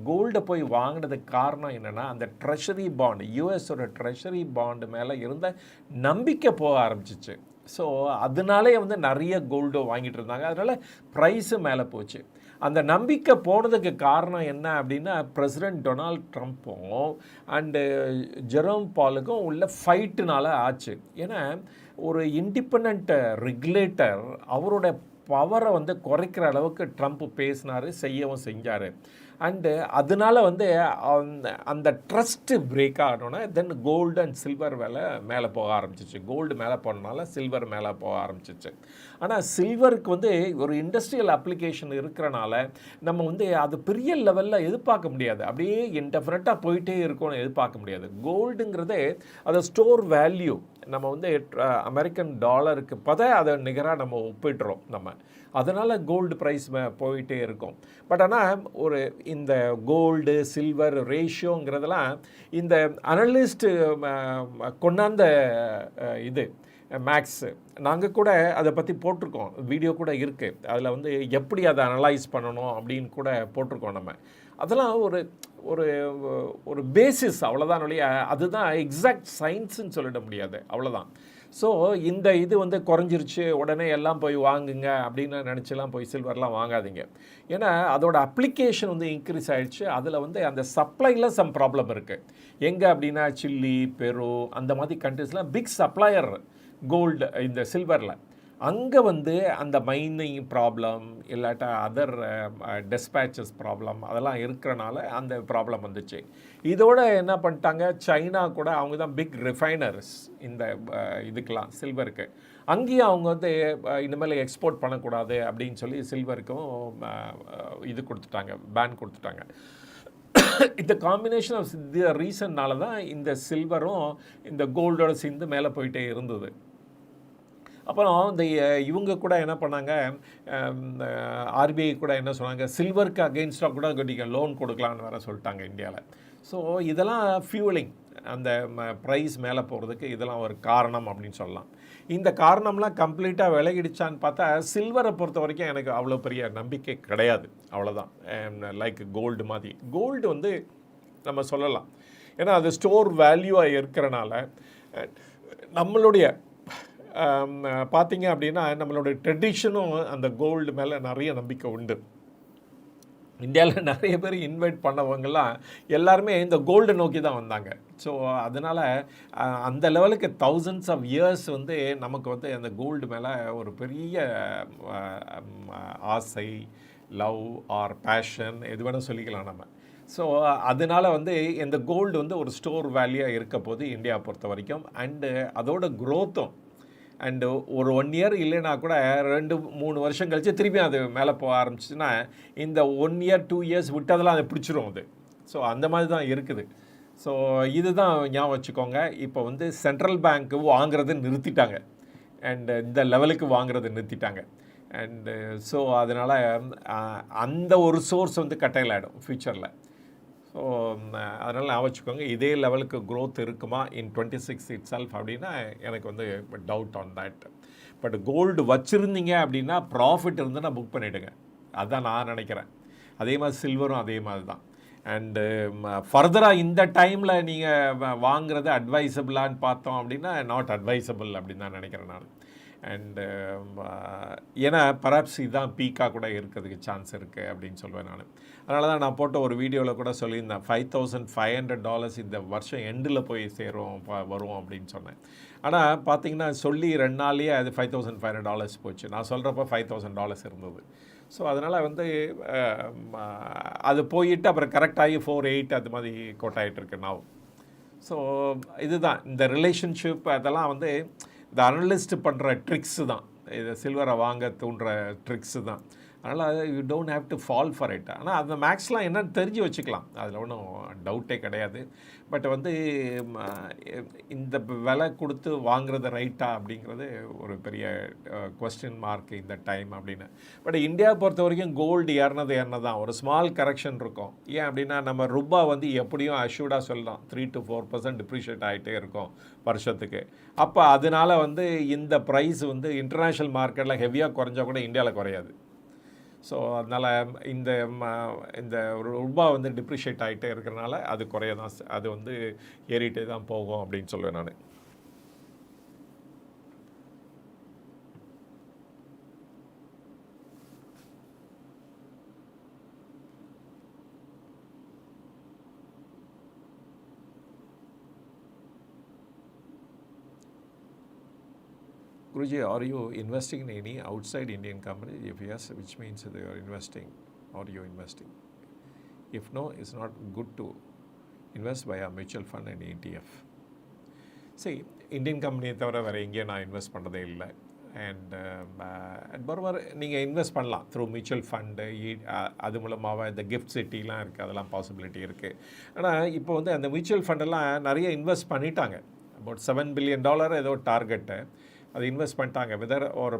கோல்டை போய் வாங்கினதுக்கு காரணம் என்னென்னா, அந்த ட்ரெஷரி பாண்டு, யூஎஸோட ட்ரெஷரி பாண்டு மேலே இருந்த நம்பிக்கை போக ஆரம்பிச்சிச்சு. ஸோ அதனாலே வந்து நிறைய கோல்டு வாங்கிட்டு இருந்தாங்க. அதனால் ப்ரைஸு மேலே போச்சு. அந்த நம்பிக்கை போனதுக்கு காரணம் என்ன அப்படின்னா, பிரசிடெண்ட் டொனால்ட் ட்ரம்ப்பும் அண்டு ஜெரோம் பாலுக்கும் உள்ள ஃபைட்டுனால ஆச்சு. ஏன்னா ஒரு இண்டிபெண்ட் ரெகுலேட்டர் அவரோட பவரை வந்து குறைக்கிற அளவுக்கு ட்ரம்ப் பேசினார், செய்யவும் செஞ்சார். அண்டு அதனால வந்து அந்த ட்ரஸ்ட்டு பிரேக் ஆகணுன்னா தென் கோல்டு அண்ட் சில்வர் மேலே போக ஆரம்பிச்சிச்சு. கோல்டு மேலே போனனால சில்வர் மேலே போக ஆரம்பிச்சிச்சு. ஆனால் சில்வருக்கு வந்து ஒரு இண்டஸ்ட்ரியல் அப்ளிகேஷன் இருக்கிறனால நம்ம வந்து அது பெரிய லெவலில் எதிர்பார்க்க முடியாது, அப்படியே இன்டெஃபினட்டாக போயிட்டே இருக்கும்னு எதிர்பார்க்க முடியாது. கோல்டுங்கிறதே அதை ஸ்டோர் வேல்யூ நம்ம வந்து அமெரிக்கன் டாலருக்கு அதை நிகராக நம்ம ஒப்பிடுறோம் நம்ம. அதனால் கோல்டு ப்ரைஸ் போயிட்டே இருக்கும். பட் ஆனால் ஒரு இந்த கோல்டு சில்வர் ரேஷியோங்கிறதெல்லாம் இந்த அனலிஸ்ட்டு கொண்டாந்த இது மேக்ஸு நாங்கள் கூட அதை பற்றி போட்டிருக்கோம், வீடியோ கூட இருக்குது. அதில் வந்து எப்படி அதை அனலைஸ் பண்ணணும் அப்படின்னு கூட போட்டிருக்கோம் நம்ம. அதெல்லாம் ஒரு ஒரு ஒரு பேசிஸ் அவ்வளோதான் ஒழிய அதுதான் எக்ஸாக்ட் சயின்ஸுன்னு சொல்லிட முடியாது, அவ்வளோதான். ஸோ இந்த இது வந்து குறைஞ்சிருச்சு உடனே எல்லாம் போய் வாங்குங்க அப்படின்னு நினச்சிலாம் போய் சில்வர்லாம் வாங்காதீங்க. ஏன்னா அதோட அப்ளிகேஷன் வந்து இன்க்ரீஸ் ஆகிடுச்சு. அதில் வந்து அந்த சப்ளையில் சம் ப்ராப்ளம் இருக்குது. எங்கே அப்படின்னா சில்லி, பெரு அந்த மாதிரி கண்ட்ரிஸ்லாம் பிக் சப்ளையர் கோல்டு இந்த சில்வரில். அங்கே வந்து அந்த மைனிங் ப்ராப்ளம் இல்லாட்டா அதர் டெஸ்பேச்சஸ் ப்ராப்ளம் அதெல்லாம் இருக்கிறனால அந்த ப்ராப்ளம் வந்துச்சு. இதோட என்ன பண்ணிட்டாங்க, சைனா கூட அவங்க தான் பிக் ரிஃபைனர்ஸ் இந்த இதுக்கெலாம் சில்வருக்கு. அங்கேயும் அவங்க வந்து இனிமேல் எக்ஸ்போர்ட் பண்ணக்கூடாது அப்படின்னு சொல்லி சில்வருக்கும் இது கொடுத்துட்டாங்க, பேன் கொடுத்துட்டாங்க. இந்த காம்பினேஷன் ஆஃப் தி ரீசன்னால தான் இந்த சில்வரும் இந்த கோல்டோட சேர்ந்து மேலே போயிட்டே இருந்தது. அப்புறம் இந்த இவங்க கூட என்ன பண்ணாங்க, ஆர்பிஐ கூட என்ன சொன்னாங்க, சில்வருக்கு அகெயின்ஸ்டாக கூட நீங்கள் லோன் கொடுக்கலான்னு வேறு சொல்லிட்டாங்க இந்தியாவில். ஸோ இதெல்லாம் ஃபியூலிங் அந்த ப்ரைஸ் மேலே போகிறதுக்கு இதெல்லாம் ஒரு காரணம் அப்படின்னு சொல்லலாம். இந்த காரணம்லாம் கம்ப்ளீட்டாக விலகிடுச்சான்னு பார்த்தா சில்வரை பொறுத்த வரைக்கும் எனக்கு அவ்வளோ பெரிய நம்பிக்கை கிடையாது, அவ்வளோதான். லைக் கோல்டு மாதிரி கோல்டு வந்து நம்ம சொல்லலாம், ஏன்னா அது ஸ்டோர் வேல்யூவாக இருக்கிறனால நம்மளுடைய பார்த்தீங்க அப்படின்னா நம்மளோட ட்ரெடிஷனும் அந்த கோல்டு மேலே நிறைய நம்பிக்கை உண்டு. இந்தியாவில் நிறைய பேர் இன்வைட் பண்ணவங்கெல்லாம் எல்லாருமே இந்த கோல்டை நோக்கி தான் வந்தாங்க. ஸோ அதனால் அந்த லெவலுக்கு தௌசண்ட்ஸ் ஆஃப் இயர்ஸ் வந்து நமக்கு வந்து அந்த கோல்டு மேலே ஒரு பெரிய ஆசை, லவ் ஆர் பேஷன் எது வேணால் சொல்லிக்கலாம் நம்ம. ஸோ அதனால் வந்து இந்த கோல்டு வந்து ஒரு ஸ்டோர் வேல்யூவாக இருக்க போது இந்தியாவை பொறுத்த வரைக்கும். அண்டு அதோட க்ரோத்தும் அண்டு ஒரு 1 இயர் இல்லைன்னா கூட 2-3 வருஷம் கழித்து திருப்பி அது மேலே போக ஆரம்பிச்சுன்னா இந்த 1 இயர் 2 இயர்ஸ் விட்டதெல்லாம் அதை பிடிச்சிரும் அது. ஸோ அந்த மாதிரி தான் இருக்குது. ஸோ இதுதான் ஞாபகம் வச்சுக்கோங்க. இப்போ வந்து சென்ட்ரல் பேங்க்கு வாங்குறது நிறுத்திட்டாங்க, அண்டு இந்த லெவலுக்கு வாங்குறது நிறுத்திட்டாங்க. அண்டு ஸோ அதனால் அந்த ஒரு சோர்ஸ் வந்து கட்டையில் ஆகிடும் ஃப்யூச்சரில். ஸோ அதனால் நான் வச்சுக்கோங்க, இதே லெவலுக்கு க்ரோத் இருக்குமா இன் 26 இட் செல்ஃப் அப்படின்னா எனக்கு வந்து doubt on that. But gold வச்சுருந்தீங்க அப்படின்னா ப்ராஃபிட் இருந்துன்னா புக் பண்ணிவிடுங்க, அதுதான் நான் நினைக்கிறேன். அதே மாதிரி சில்வரும் அதே மாதிரி தான். அண்டு ஃபர்தராக இந்த டைமில் நீங்கள் வாங்குறது அட்வைசபிளான்னு பார்த்தோம் அப்படின்னா நாட் அட்வைசபிள் அப்படின்னு தான் நினைக்கிறேன் நான். அண்டு ஏன்னா பராப்ஸ் இதுதான் பீக்காக கூட இருக்கிறதுக்கு சான்ஸ் இருக்குது அப்படின்னு சொல்லுவேன் நான். அதனால தான் நான் போட்ட ஒரு வீடியோவில் கூட சொல்லியிருந்தேன், $5,500 இந்த வருஷம் எண்டில் போய் வரும் அப்படின்னு சொன்னேன். ஆனால் பார்த்தீங்கன்னா சொல்லி 2 நாள்லேயே அது $5,500 போச்சு. நான் சொல்கிறப்ப $5,000 இருந்தது. ஸோ அதனால் வந்து அது போயிட்டு அப்புறம் கரெக்டாகி 4.8 அது மாதிரி கோட்டாயிட்ருக்கு நான். ஸோ இதுதான் இந்த ரிலேஷன்ஷிப் அதெல்லாம் வந்து இந்த அனலிஸ்ட் பண்ணுற ட்ரிக்ஸு தான், இது சில்வரை வாங்க தூண்டுற ட்ரிக்ஸு தான். அதனால் you don't have to fall for it. ஆனால் அந்த மேக்ஸ்லாம் என்னன்னு தெரிஞ்சு வச்சுக்கலாம், அதில் ஒன்றும் டவுட்டே கிடையாது. பட் வந்து இந்த விலை கொடுத்து வாங்குறது ரைட்டா அப்படிங்கிறது ஒரு பெரிய கொஸ்டின் மார்க் இந்த டைம் அப்படின்னு. பட் இந்தியாவை பொறுத்த வரைக்கும் கோல்டு ஏறினது தான், ஒரு ஸ்மால் கரெக்ஷன் இருக்கும். ஏன் அப்படின்னா நம்ம ரூபா வந்து எப்படியும் அஷ்யூர்டாக சொல்லலாம் 3 to 4% டிப்ரிஷியேட் ஆகிட்டே இருக்கும் வருஷத்துக்கு. அப்போ அதனால வந்து இந்த ப்ரைஸ் வந்து இன்டர்நேஷ்னல் மார்க்கெட்டில் ஹெவியாக குறைஞ்சா கூட இந்தியாவில் குறையாது. ஸோ அதனால் இந்த ரூபா வந்து டிப்ரிஷியேட் ஆகிட்டே இருக்கிறனால அது குறைய தான், அது வந்து ஏறிட்டே தான் போகும் அப்படின்னு சொல்லுவேன் நான். Guruji, are you investing in any outside Indian company? If yes, which means that you are investing, or you investing? If no, it's not good to invest via mutual fund and ETF. See, Indian company தவிர வேறு எங்கேயும் நான் invest பண்ணுறதே இல்லை. And பரவாயில்ல, நீங்கள் invest பண்ணலாம் through mutual fund, அது மூலமாக இந்த கிஃப்ட் சிட்டிலாம் இருக்குது, அதெல்லாம் பாசிபிலிட்டி இருக்குது. ஆனால் இப்போ வந்து அந்த மியூச்சுவல் ஃபண்டெல்லாம் நிறைய இன்வெஸ்ட் பண்ணிட்டாங்க. அபவுட் $7 billion ஏதோ டார்கெட்டு அது இன்வெஸ்ட் பண்ணிட்டாங்க. வெதர் ஒரு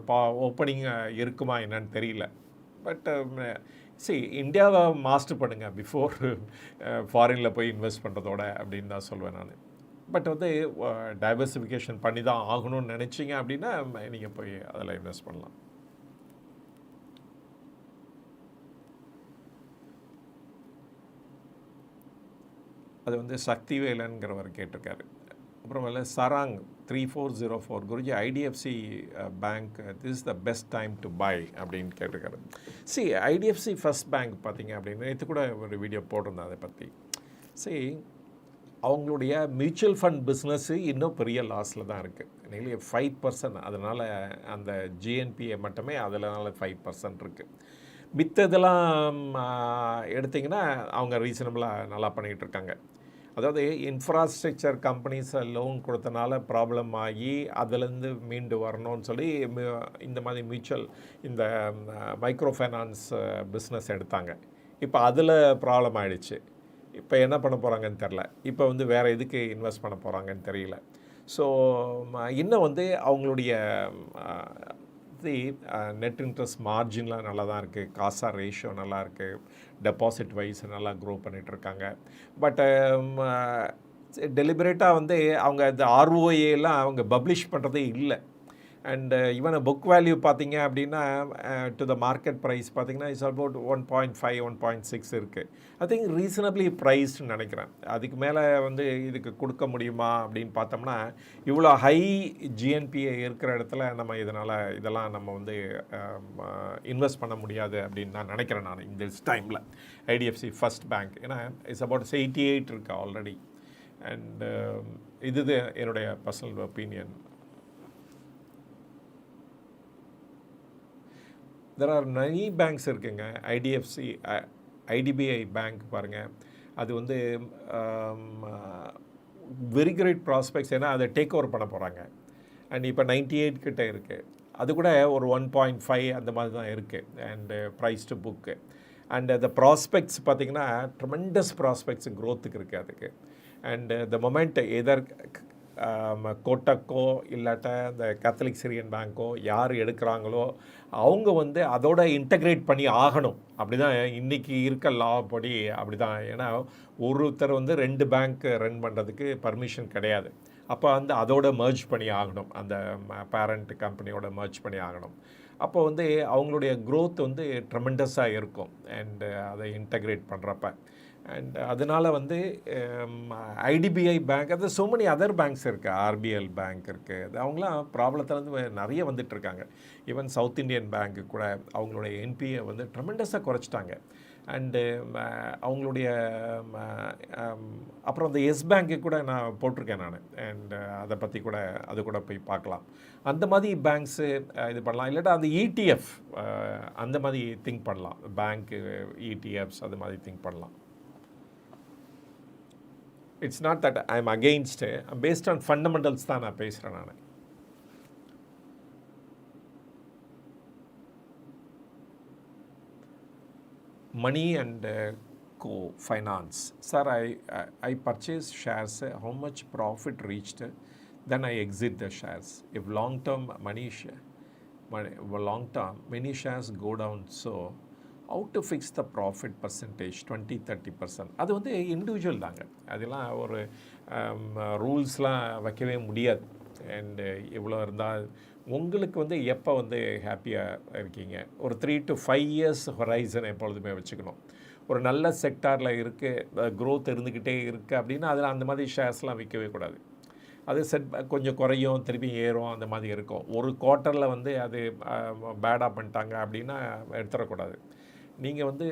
ஓப்பனிங் இருக்குமா என்னன்னு தெரியல. பட் இந்தியாவை மாஸ்டர் பண்ணுங்கள் பிஃபோர் ஃபாரினில் போய் இன்வெஸ்ட் பண்ணுறதோட அப்படின்னு தான் சொல்வேன் நான். பட் வந்து டைவர்சிஃபிகேஷன் பண்ணி தான் ஆகணும்னு நினச்சிங்க அப்படின்னா நீங்கள் போய் அதில் இன்வெஸ்ட் பண்ணலாம். அது வந்து சக்திவேலன்கிறவர் கேட்டிருக்காரு. அப்புறமேல சராங் 3404, Guruji IDFC bank this is the best time to buy அப்படின்னு கேட்டிருக்காரு. ஐடிஎஃப்சி ஃபர்ஸ்ட் பேங்க் பார்த்தீங்க அப்படின்னு நேற்று கூட ஒரு வீடியோ போட்டிருந்தேன் அதை பற்றி. அவங்களுடைய மியூச்சுவல் ஃபண்ட் பிஸ்னஸ்ஸு இன்னும் பெரிய லாஸில் தான் இருக்குது. நிலைய 5%, அதனால் அந்த ஜிஎன்பிஏ மட்டுமே அதனால் 5% இருக்குது. மித்ததெல்லாம் எடுத்திங்கன்னா அவங்க ரீசனபிளாக நல்லா பண்ணிகிட்ருக்காங்க. அதாவது இன்ஃப்ராஸ்ட்ரக்சர் கம்பெனிஸை லோன் கொடுத்தனால ப்ராப்ளம் ஆகி அதிலேருந்து மீண்டு வரணும்னு சொல்லி இந்த மாதிரி மியூச்சுவல் இந்த மைக்ரோ ஃபைனான்ஸ் பிஸ்னஸ் எடுத்தாங்க. இப்போ அதில் ப்ராப்ளம் ஆகிடுச்சு. இப்போ என்ன பண்ண போகிறாங்கன்னு தெரில. இப்போ வந்து வேறு எதுக்கு இன்வெஸ்ட் பண்ண போகிறாங்கன்னு தெரியல. ஸோ இன்னும் வந்து அவங்களுடைய நெட் இன்ட்ரெஸ்ட் மார்ஜின்லாம் நல்லா தான் இருக்குது, காசா ரேஷியோ நல்லா இருக்குது, டெபாசிட் வைஸ் நல்லா க்ரோ பண்ணிகிட்ருக்காங்க. பட் டெலிபரேட்டாக வந்து அவங்க இந்த ஆர்ஓஏலாம் அவங்க பப்ளிஷ் பண்ணுறதே இல்லை. அண்ட் ஈவன் புக் வேல்யூ பார்த்தீங்க அப்படின்னா டு த மார்க்கெட் ப்ரைஸ் பார்த்தீங்கன்னா இட்ஸ் அபவுட் 1.5 1.6 இருக்குது. ஐ திங்க் ரீசனபிளி ப்ரைஸ்ன்னு நினைக்கிறேன். அதுக்கு மேலே வந்து இதுக்கு கொடுக்க முடியுமா அப்படின்னு பார்த்தோம்னா இவ்வளோ ஹை ஜிஎன்பிஏ இருக்கிற இடத்துல நம்ம இதெல்லாம் நம்ம வந்து இன்வெஸ்ட் பண்ண முடியாது அப்படின்னு நான் நினைக்கிறேன் நான் இந்த டைமில். ஐடிஎஃப்சி ஃபர்ஸ்ட் பேங்க் ஏன்னா இட்ஸ் அபவுட் 88 இருக்குது ஆல்ரெடி. அண்ட் இது என்னுடைய personal opinion. There are many banks இருக்குங்க. ஐடிபிஐ பேங்க் பாருங்கள், அது வந்து வெரி கிரேட் ப்ராஸ்பெக்ட்ஸ். ஏன்னா அதை டேக் ஓவர் பண்ண போகிறாங்க. அண்ட் இப்போ 98 கிட்ட இருக்குது. அது கூட ஒரு 1.5 அந்த மாதிரி தான் இருக்குது. And price to book and அந்த ப்ராஸ்பெக்ட்ஸ் பார்த்திங்கன்னா ட்ரெமெண்டஸ் ப்ராஸ்பெக்ட்ஸ் க்ரோத்துக்கு இருக்குது அதுக்கு. அண்டு த மொமெண்ட் எதர் கோட்டக்கோ இல்லாட்ட இந்த கேத்தலிக் சிரியன் பேங்க்கோ யார் எடுக்கிறாங்களோ அவங்க வந்து அதோட இன்டகிரேட் பண்ணி ஆகணும். அப்படி தான் இன்றைக்கி இருக்க லா படி அப்படி தான். ஏன்னா ஒருத்தர் வந்து 2 பேங்க் ரன் பண்ணுறதுக்கு பர்மிஷன் கிடையாது. அப்போ வந்து அதோட மர்ஜ் பண்ணி ஆகணும், அந்த பேரண்ட் கம்பெனியோட மர்ஜ் பண்ணி ஆகணும். அப்போ வந்து அவங்களுடைய க்ரோத் வந்து ட்ரெமெண்டஸாக இருக்கும் அண்டு அதை இன்டகிரேட் பண்ணுறப்ப. அண்ட் அதனால் வந்து ஐடிபிஐ பேங்க், அது ஸோ மெனி அதர் பேங்க்ஸ் இருக்குது, ஆர்பிஎல் பேங்க் இருக்குது. அது அவங்களாம் ப்ராப்ளத்துலேருந்து நிறைய வந்துட்டுருக்காங்க. ஈவன் சவுத் இண்டியன் பேங்க்கு கூட அவங்களுடைய என்பிஏ வந்து ட்ரெமெண்டஸாக குறைச்சிட்டாங்க. அண்டு அவங்களுடைய அப்புறம் அந்த எஸ் பேங்க்கு கூட நான் போட்டிருக்கேன் நான். அண்டு அதை பற்றி கூட அது கூட போய் பார்க்கலாம். அந்த மாதிரி பேங்க்ஸு இது பண்ணலாம். இல்லாட்டா அந்த இடிஎஃப் அந்த மாதிரி திங்க் பண்ணலாம். பேங்க்கு இடிஎஃப்ஸ் அது மாதிரி திங்க் பண்ணலாம். It's not that I am against, based on fundamentals தான் நான் பேசுகிறேன் நான். money and co-finance. Sir, I purchase shares, how much profit reached, then I exit the shares. If long-term many shares go down, so how to fix the profit percentage 20-30%? அது வந்து individual தாங்க, அதெல்லாம் ஒரு ரூல்ஸ்லாம் வைக்கவே முடியாது. அண்டு இவ்வளோ இருந்தால் உங்களுக்கு வந்து எப்போ வந்து ஹாப்பியாக இருக்கீங்க, ஒரு 3 to 5 years ஹொரைசன் எப்பொழுதுமே வச்சுக்கணும். ஒரு நல்ல செக்டாரில் இருக்குது, க்ரோத் இருந்துக்கிட்டே இருக்குது அப்படின்னா அதில் அந்த மாதிரி ஷேர்ஸ்லாம் விற்கவே கூடாது. அது கொஞ்சம் குறையும், திருப்பி ஏறும், அந்த மாதிரி இருக்கும். ஒரு குவார்ட்டரில் வந்து அது பேடாக பண்ணிட்டாங்க அப்படின்னா எடுத்துடக்கூடாது. நீங்கள் வந்து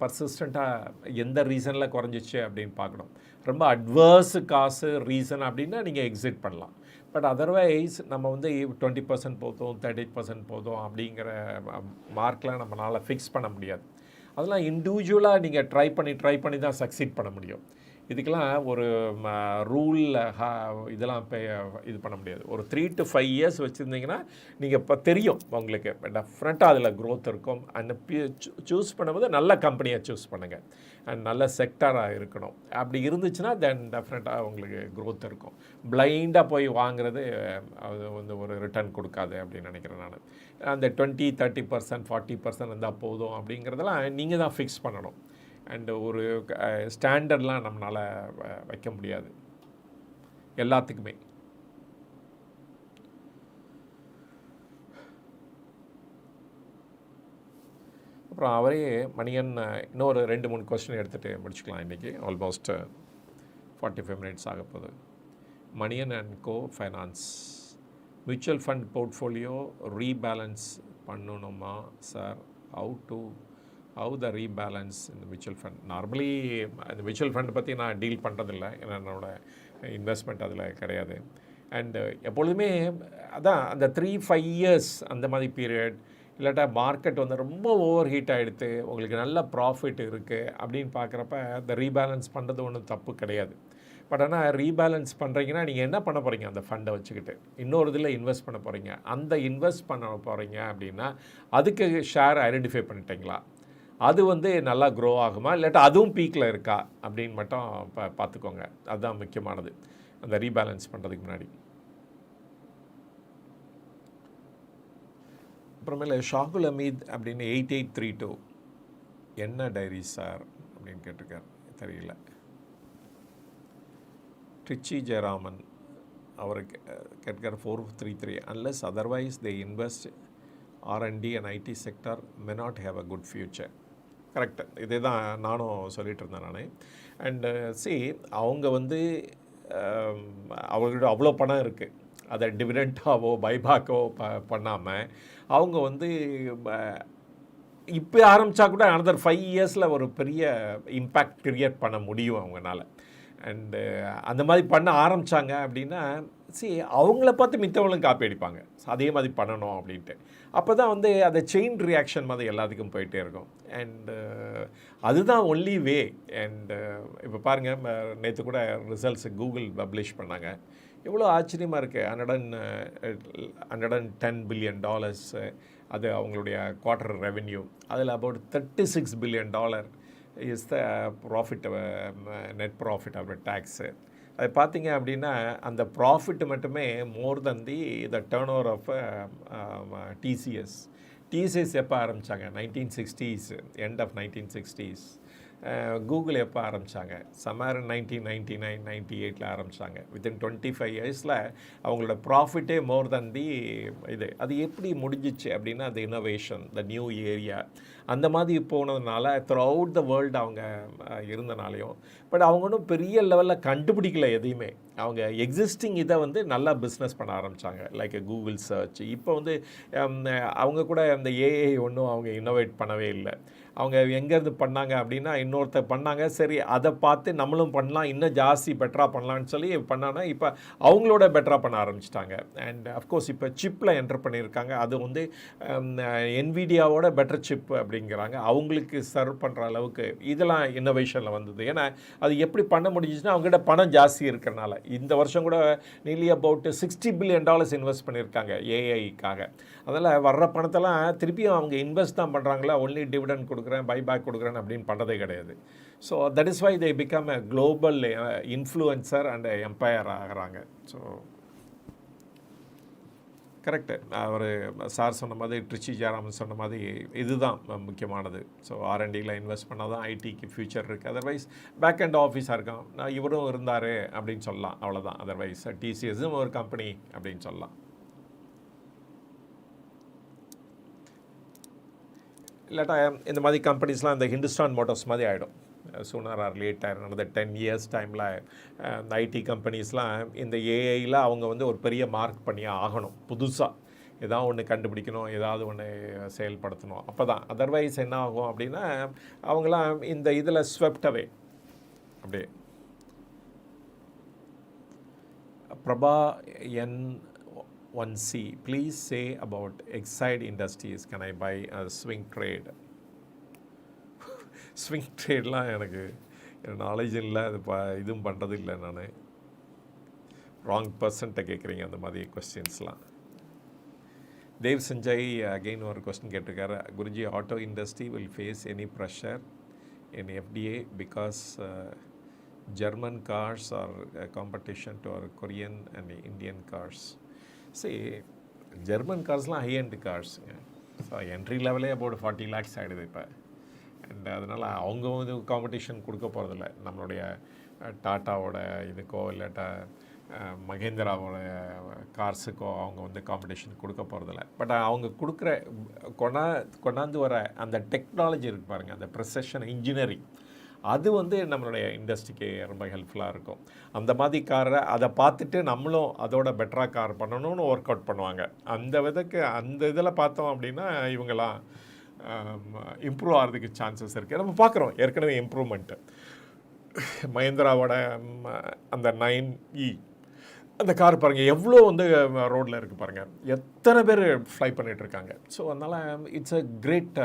பர்சிஸ்டண்ட்டாக எந்த ரீசனில் குறைஞ்சிச்சு அப்படின்னு பார்க்கணும். ரொம்ப அட்வர்ஸு காசு ரீசன் அப்படின்னா நீங்கள் எக்ஸிட் பண்ணலாம். பட் அதர்வைஸ் நம்ம வந்து 20% போதும், 30% போதும் அப்படிங்கிற மார்க்கில் நம்மளால் ஃபிக்ஸ் பண்ண முடியாது. அதெல்லாம் இண்டிவிஜுவலாக நீங்கள் ட்ரை பண்ணி தான் சக்சீட் பண்ண முடியும். இதுக்கெல்லாம் ஒரு ரூலில் இதெல்லாம் இப்போ இது பண்ண முடியாது. ஒரு 3 to 5 years வச்சுருந்தீங்கன்னா நீங்கள் இப்போ தெரியும் உங்களுக்கு டெஃபினட்டாக அதில் க்ரோத் இருக்கும். அண்ட் சூஸ் பண்ணும்போது நல்ல கம்பெனியை சூஸ் பண்ணுங்கள், அண்ட் நல்ல செக்டராக இருக்கணும். அப்படி இருந்துச்சுன்னா தென் டெஃபினட்டாக உங்களுக்கு க்ரோத் இருக்கும். பிளைண்டாக போய் வாங்குறது அது வந்து ஒரு ரிட்டர்ன் கொடுக்காது அப்படின்னு நினைக்கிறேன் நான். அந்த 20-30% 40% இருந்தால் போதும் அப்படிங்கிறதெல்லாம் நீங்கள் தான் ஃபிக்ஸ் பண்ணணும். அண்டு ஒரு ஸ்டாண்டர்ட்லாம் நம்மளால் வைக்க முடியாது எல்லாத்துக்குமே. அப்புறம் அவரே மணியன் இன்னொரு 2-3 கொஸ்டின் எடுத்துகிட்டு முடிச்சுக்கலாம் இன்றைக்கி. ஆல்மோஸ்ட் 45 minutes ஆக போகுது. Manian and co finance mutual fund portfolio rebalance பண்ணணுமா சார்? ஹவு த ரீபேலன்ஸ் இந்த மியூச்சுவல் ஃபண்ட்? நார்மலி அந்த மியூச்சுவல் ஃபண்ட் பற்றி நான் டீல் பண்ணுறதில்ல, ஏன்னா என்னோடய இன்வெஸ்ட்மெண்ட் அதில் கிடையாது. அண்டு எப்பொழுதுமே அதான் அந்த 3-5 years அந்த மாதிரி பீரியட், இல்லாட்டா மார்க்கெட் வந்து ரொம்ப ஓவர் ஹீட் ஆகிடுது, உங்களுக்கு நல்ல ப்ராஃபிட் இருக்குது அப்படின்னு பார்க்குறப்ப இந்த ரீபேலன்ஸ் பண்ணுறது ஒன்றும் தப்பு கிடையாது. பட் ஆனால் ரீபேலன்ஸ் பண்ணுறீங்கன்னா நீங்கள் என்ன பண்ண போகிறீங்க? அந்த ஃபண்டை வச்சுக்கிட்டு இன்னொரு இதில் இன்வெஸ்ட் பண்ண போகிறீங்க. அந்த இன்வெஸ்ட் பண்ண போகிறீங்க அப்படின்னா அதுக்கு ஷேர் ஐடென்டிஃபை பண்ணிட்டீங்களா, அது வந்து நல்லா க்ரோ ஆகுமா, இல்லாட்டா அதுவும் பீக்கில் இருக்கா அப்படின்னு மட்டும் பார்த்துக்கோங்க. அதுதான் முக்கியமானது அந்த ரீபேலன்ஸ் பண்ணுறதுக்கு முன்னாடி. அப்புறமேல ஷாகுல் அமீத் அப்படின்னு 8832 என்ன டைரி சார் அப்படின்னு கேட்டிருக்கார், தெரியல. ட்ரிச்சி ஜெயராமன் அவருக்கு கேட்கிற 433 unless otherwise they invest R&D and IT sector may not have a good future. Correct, இதே தான் நானும் சொல்லிகிட்டு இருந்தேன் நான். அண்டு அவங்க வந்து அவங்கள்ட்ட அவ்வளோ பணம் இருக்குது, அதை டிவிடெண்ட்டாவோ பைபாக்கோ பண்ணாமல் அவங்க வந்து இப்போ ஆரம்பித்தா கூட another 5 yearsல ஒரு பெரிய இம்பேக்ட் கிரியேட் பண்ண முடியும் அவங்களால. அண்டு அந்த மாதிரி பண்ண ஆரம்பித்தாங்க அப்படின்னா அவங்கள பார்த்து மித்தவங்களும் காப்பி அடிப்பாங்க, அதே மாதிரி பண்ணணும் அப்படின்ட்டு. அப்போ தான் வந்து அதை செயின் ரியாக்ஷன் மாதிரி எல்லாத்துக்கும் போயிட்டே இருக்கும். அண்டு அதுதான் ஒன்லி வே. அண்டு இப்போ பாருங்கள், நேற்று கூட ரிசல்ட்ஸ் கூகுள் பப்ளிஷ் பண்ணாங்க. எவ்வளோ ஆச்சரியமாக இருக்குது. $110 billion அது அவங்களுடைய குவார்ட்டர் ரெவென்யூ. அதில் about $36 billion is the profit, net profit after tax. அது பார்த்தீங்க அப்படின்னா அந்த ப்ராஃபிட் மட்டுமே மோர் தென் த டர்ன் ஓவர் ஆஃப் டிசிஎஸ் எப்போ ஆரம்பித்தாங்க? 1960s, end of 1960s. Google எப்போ ஆரம்பித்தாங்க? சம்மர் 1999, 98 ஆரம்பித்தாங்க. வித்தின் 25 yearsல அவங்களோட ப்ராஃபிட்டே மோர் தென் இது. அது எப்படி முடிஞ்சிச்சு அப்படின்னா அந்த இனோவேஷன், த நியூ ஏரியா அந்த மாதிரி போனதுனால த்ரூ அவுட் த வேர்ல்டு அவங்க இருந்தனாலையும். பட் அவங்க ஒன்றும் பெரிய லெவலில் கண்டுபிடிக்கல எதையுமே. அவங்க எக்ஸிஸ்டிங் இதை வந்து நல்லா பிஸ்னஸ் பண்ண ஆரம்பித்தாங்க, லைக் கூகுள் சர்ச். இப்போ வந்து அவங்க கூட அந்த ஏஐ ஒன்றும் அவங்க இன்னோவேட் பண்ணவே இல்லை. அவங்க எங்கேருந்து பண்ணாங்க அப்படின்னா இன்னொருத்தர் பண்ணாங்க, சரி அதை பார்த்து நம்மளும் பண்ணலாம், இன்னும் ஜாஸ்தி பெட்டராக பண்ணலான்னு சொல்லி பண்ணானா இப்போ அவங்களோட பெட்டராக பண்ண ஆரம்பிச்சிட்டாங்க. அண்ட் அஃப்கோர்ஸ் இப்போ சிப்பில் என்டர் பண்ணியிருக்காங்க. அது வந்து என்விடியாவோட பெட்டர் சிப் அப்படிங்கிறாங்க. அவங்களுக்கு சர்வ் பண்ணுற அளவுக்கு இதெல்லாம் இன்னோவேஷனில் வந்தது. ஏன்னா அது எப்படி பண்ண முடிஞ்சிச்சுன்னா அவங்ககிட்ட பணம் ஜாஸ்தி இருக்கிறனால. இந்த வருஷம் கூட நியர்லி அபவுட் $60 billion இன்வெஸ்ட் பண்ணியிருக்காங்க ஏஐக்காக. அதில் வர்ற பணத்தெல்லாம் திருப்பியும் அவங்க இன்வெஸ்ட் தான் பண்ணுறாங்களா, ஒன்லி டிவிடெண்ட் கொடுக்க கொடுக்குறேன், பைபேக் கொடுக்குறேன் அப்படின்னு பண்ணுறதே கிடையாது. So that is why they become a global influencer and empire ஆகிறாங்க. ஸோ கரெக்டு, அவர் சார் சொன்ன மாதிரி, ட்ரிச்சி ஜெயராமன் சொன்ன மாதிரி இதுதான் முக்கியமானது. ஸோ ஆர்என்டியில் இன்வெஸ்ட் பண்ணால் தான் ஐடிக்கு ஃப்யூச்சர் இருக்குது. அதர்வைஸ் பேக் அண்ட் ஆஃபீஸாக இருக்கும், நான் இவரும் இருந்தார் அப்படின்னு சொல்லலாம், அவ்வளோதான். அதர்வைஸ் டிசிஎஸும் ஒரு கம்பெனி அப்படின்னு சொல்லலாம். இல்லாட்டா இந்த மாதிரி கம்பெனிஸ்லாம் இந்த ஹிந்துஸ்தான் மோட்டார்ஸ் மாதிரி ஆகிடும். Sooner R later another 10 years டைமில் இந்த ஐடி கம்பெனிஸ்லாம் இந்த ஏஐயில் அவங்க வந்து ஒரு பெரிய மார்க் பண்ணி ஆகணும். புதுசாக ஏதாவது ஒன்று கண்டுபிடிக்கணும், ஏதாவது ஒன்று செயல்படுத்தணும். அப்போ தான். அதர்வைஸ் என்ன ஆகும் அப்படின்னா அவங்களாம் இந்த இதில் ஸ்வெப்டவே அப்படியே. பிரபா என் 1C, please say about Exide Industries, can I buy a swing trade? Swing ட்ரேட்லாம் எனக்கு நாலேஜ் இல்லை, அது இதுவும் பண்ணுறது இல்லை. நான் ராங் பர்சன்ட்டை கேட்குறீங்க அந்த மாதிரி கொஸ்டின்ஸ்லாம். தேவ் சஞ்சய் அகெயின் ஒரு கொஸ்டின் கேட்டிருக்காரு. Guruji, auto industry will face any pressure in FTA because German cars are competition to our Korean and Indian cars. சரி, ஜெர்மன் கார்ஸ்லாம் ஹை எண்ட் கார்ஸுங்க. ஸோ என்ட்ரி லெவலே அபவுட் 40 lakhs ஆகிடுது இப்போ. அண்ட் அதனால் அவங்க வந்து காம்படிஷன் கொடுக்க போகிறதில்ல நம்மளுடைய டாட்டாவோட இதுக்கோ இல்லாட்டா மகேந்திராவோட கார்ஸுக்கோ அவங்க வந்து காம்படிஷன் கொடுக்க போகிறதில்ல. பட் அவங்க கொடுக்குற கொண்டாந்து வர அந்த டெக்னாலஜி இருக்குது பாருங்கள், அந்த ப்ரிசிஷன் இன்ஜினியரிங், அது வந்து நம்மளுடைய இண்டஸ்ட்ரிக்கு ரொம்ப ஹெல்ப்ஃபுல்லாக இருக்கும். அந்த மாதிரி காரை அதை பார்த்துட்டு நம்மளும் அதோட பெட்டராக கார் பண்ணணும்னு ஒர்க் அவுட் பண்ணுவாங்க. அந்த விதக்கு அந்த இதில் பார்த்தோம் அப்படின்னா இவங்கெல்லாம் இம்ப்ரூவ் ஆகிறதுக்கு சான்சஸ் இருக்குது. நம்ம பார்க்குறோம் ஏற்கனவே இம்ப்ரூவ்மெண்ட்டு. மஹேந்திராவோட அந்த 9E அந்த கார் பாருங்கள் எவ்வளோ வந்து ரோட்டில் இருக்குது பாருங்கள், எத்தனை பேர் ஃப்ளை பண்ணிகிட்ருக்காங்க. ஸோ அதனால் it's a great,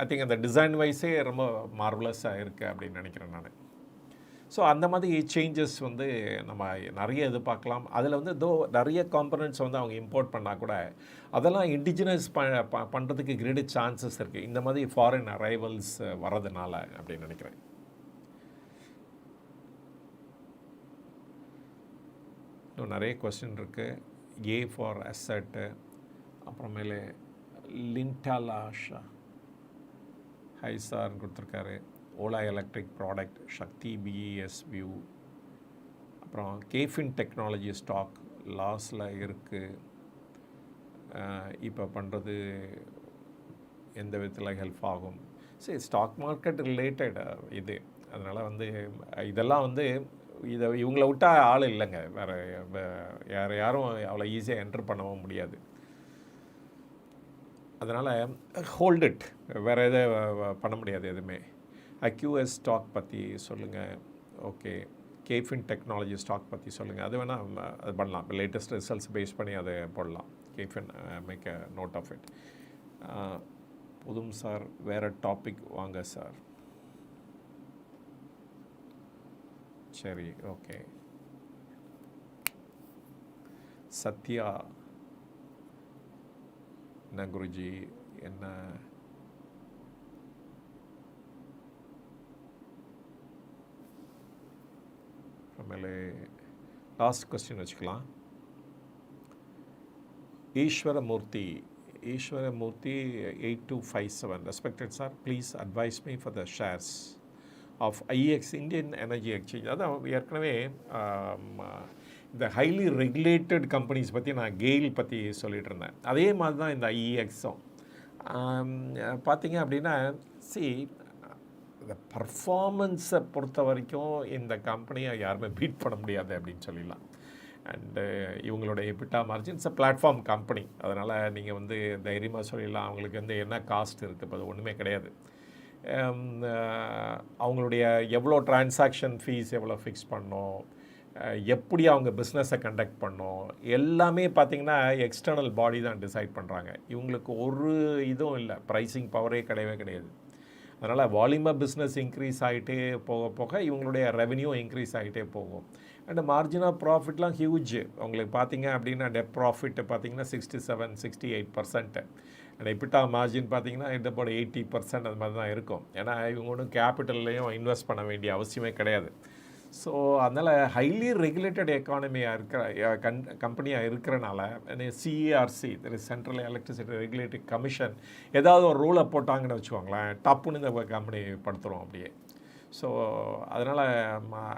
I think அந்த டிசைன் வைஸே ரொம்ப மார்வலஸாக இருக்குது அப்படின்னு நினைக்கிறேன் நான். ஸோ அந்த மாதிரி சேஞ்சஸ் வந்து நம்ம நிறைய எதிர்பார்க்கலாம். அதில் வந்து நிறைய காம்பனன்ட்ஸ் வந்து அவங்க இம்போர்ட் பண்ணால் கூட அதெல்லாம் இண்டிஜினஸ் பண்ணுறதுக்கு கிரேட் சான்சஸ் இருக்குது இந்த மாதிரி ஃபாரின் அரைவல்ஸ் வரதுனால அப்படின்னு நினைக்கிறேன். இன்னும் நிறைய கொஸ்டின் இருக்குது. ஏ ஃபார் அசட்டு, அப்புறமேலே லிண்டாலாஷா ஹை சார்னு கொடுத்துருக்காரு. ஓலா எலக்ட்ரிக் ப்ராடக்ட், சக்தி பிஇஎஸ் வியூ, அப்புறம் கேஃபின் டெக்னாலஜி ஸ்டாக் லாஸில் இருக்குது, இப்போ பண்ணுறது எந்த விதத்தில் ஹெல்ப் ஆகும். சரி, ஸ்டாக் மார்க்கெட் ரிலேட்டட் இது, அதனால் வந்து இதெல்லாம் வந்து இவங்கள விட்டால் ஆள் இல்லைங்க, வேறு யாரும் அவ்வளோ ஈஸியாக என்ட்ரு பண்ணவும் முடியாது. அதனால் ஹோல்ட் இட், வேறு எதை பண்ண முடியாது எதுவுமே. அக்யூஎஸ் ஸ்டாக் பற்றி சொல்லுங்கள். ஓகே, கேஃபின் டெக்னாலஜி ஸ்டாக் பற்றி சொல்லுங்கள். அது வேணால் அது பண்ணலாம், லேட்டஸ்ட் ரிசல்ட்ஸ் பேஸ் பண்ணி அதை போடலாம். கேஃபின் make a note of it. புதும் சார், வேறு டாபிக் வாங்க சார். சரி, ஓகே. சத்யா, என்ன குருஜி, என்ன ஆಮೇಲೆ லாஸ்ட் கொஸ்டின் வச்சுக்கலாம். Eswaramoorthy 8257, respected sir, please advise me for the shares of IEX, Indian energy exchange. அதான் ஏற்கனவே இந்த ஹைலி ரெகுலேட்டட் கம்பெனிஸ் பற்றி நான் கெயில் பற்றி சொல்லிகிட்டு இருந்தேன். அதே மாதிரி தான் இந்த ஐஎக்ஸும் பார்த்தீங்க அப்படின்னா, இந்த பர்ஃபார்மன்ஸை பொறுத்த வரைக்கும் இந்த கம்பெனியை யாருமே பீட் பண்ண முடியாது அப்படின்னு சொல்லிடலாம். அண்டு இவங்களோட எபிட்டா மார்ஜின்ஸ் பிளாட்ஃபார்ம் கம்பெனி, அதனால் நீங்கள் வந்து தைரியமாக சொல்லிடலாம் அவங்களுக்கு வந்து என்ன காஸ்ட் இருக்குது, இப்போ அது ஒன்றுமே கிடையாது. அவங்களுடைய எவ்வளோ டிரான்சாக்ஷன் ஃபீஸ் எவ்வளோ ஃபிக்ஸ் பண்ணோம், எப்படி அவங்க பிஸ்னஸை கண்டக்ட் பண்ணோம், எல்லாமே பார்த்திங்கன்னா எக்ஸ்டர்னல் பாடி தான் டிசைட் பண்ணுறாங்க. இவங்களுக்கு ஒரு இதுவும் இல்லை, ப்ரைஸிங் பவரே கிடையவே கிடையாது. அதனால் வால்யூமாக பிஸ்னஸ் இன்க்ரீஸ் ஆகிட்டே போக போக இவங்களுடைய ரெவென்யூ இன்க்ரீஸ் ஆகிட்டே போகும். அண்ட் மார்ஜின் ஆஃப் ப்ராஃபிட்லாம் ஹியூஜ். உங்களுக்கு பார்த்திங்க அப்படின்னா நெட் ப்ராஃபிட் பார்த்திங்கன்னா 67-68%. அண்ட் எபிட்டா மார்ஜின் பார்த்தீங்கன்னா இந்த போட 80% அது மாதிரி தான் இருக்கும். ஏன்னா இவங்க ஒன்றும் கேபிட்டல்லையும் இன்வெஸ்ட் பண்ண வேண்டிய அவசியமே கிடையாது. ஸோ அதனால் ஹைலி ரெகுலேட்டட் எக்கானமியாக இருக்கிற கம்பெனியாக இருக்கிறனால சிஇஆர்சி சென்ட்ரல் எலக்ட்ரிசிட்டி ரெகுலேட்டரி கமிஷன் ஏதாவது ஒரு ரூலை போட்டாங்கன்னு வச்சுக்கோங்களேன், டப்புன்னு இந்த கம்பெனி படுத்துரும் அப்படியே. ஸோ அதனால்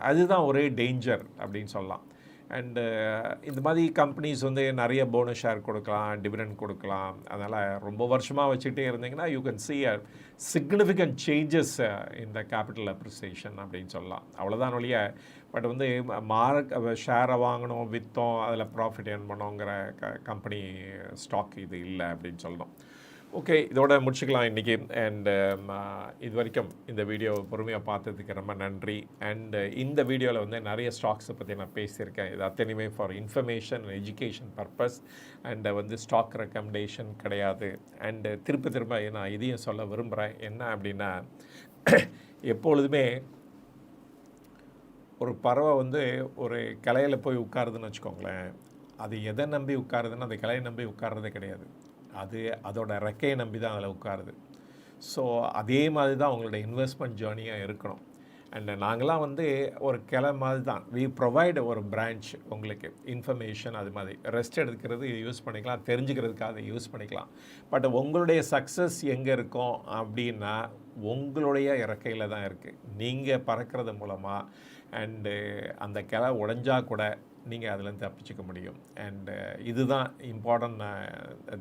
அதுதான் ஒரே டேஞ்சர் அப்படின்னு சொல்லலாம். அண்டு இந்த மாதிரி கம்பெனிஸ் வந்து நிறைய போனஸ் ஷேர் கொடுக்கலாம், டிவிடெண்ட் கொடுக்கலாம். அதனால் ரொம்ப வருஷமாக வச்சுக்கிட்டே இருந்தீங்கன்னா you can see a significant changes இந்த கேபிட்டல் அப்ரிசியேஷன் அப்படின்னு சொல்லலாம். அவ்வளோதான் ஒழிய பட் வந்து ஷேரை வாங்கணும், விற்றோம், அதில் ப்ராஃபிட் ஏர்ன் பண்ணோங்கிற கம்பெனி ஸ்டாக் இது இல்லை அப்படின்னு சொல்லணும். ஓகே, இதோட முடிச்சுக்கலாம் இன்றைக்கி. அண்டு இது வரைக்கும் இந்த வீடியோ பொறுமையாக பார்த்ததுக்கு ரொம்ப நன்றி. அண்டு இந்த வீடியோவில் வந்து நிறைய ஸ்டாக்ஸை பற்றி நான் பேசியிருக்கேன். இது அத்தனையுமே for information education purpose. And வந்து ஸ்டாக் ரெக்கமெண்டேஷன் கிடையாது. அண்டு திரும்ப நான் இதையும் சொல்ல விரும்புகிறேன். என்ன அப்படின்னா, எப்பொழுதுமே ஒரு பறவை வந்து ஒரு கிளையில் போய் உட்காருதுன்னு வச்சுக்கோங்களேன், அது எதை நம்பி உட்காருதுன்னு அந்த கிளையை நம்பி உட்கார்றதே கிடையாது. அது அதோட ரெக்கையை நம்பி தான் அதில் உட்காருது. ஸோ அதே மாதிரி தான் உங்களோட இன்வெஸ்ட்மெண்ட் ஜேர்னியாக இருக்கணும். அண்டு நாங்களாம் வந்து ஒரு கிளை மாதிரி தான். வி ப்ரொவைட் ஒரு பிரான்ச் உங்களுக்கு இன்ஃபர்மேஷன், அது மாதிரி ரெஸ்ட் எடுக்கிறது யூஸ் பண்ணிக்கலாம், தெரிஞ்சுக்கிறதுக்காக அதை யூஸ் பண்ணிக்கலாம். பட் உங்களுடைய சக்ஸஸ் எங்கே இருக்கும் அப்படின்னா உங்களுடைய இறக்கையில் தான் இருக்குது. நீங்கள் பறக்கிறது மூலமாக அண்டு அந்த கிளை உடைஞ்சா கூட நீங்கள் அதிலேருந்து தப்பிச்சிக்க முடியும். அண்டு இதுதான் இம்பார்ட்டன்ட்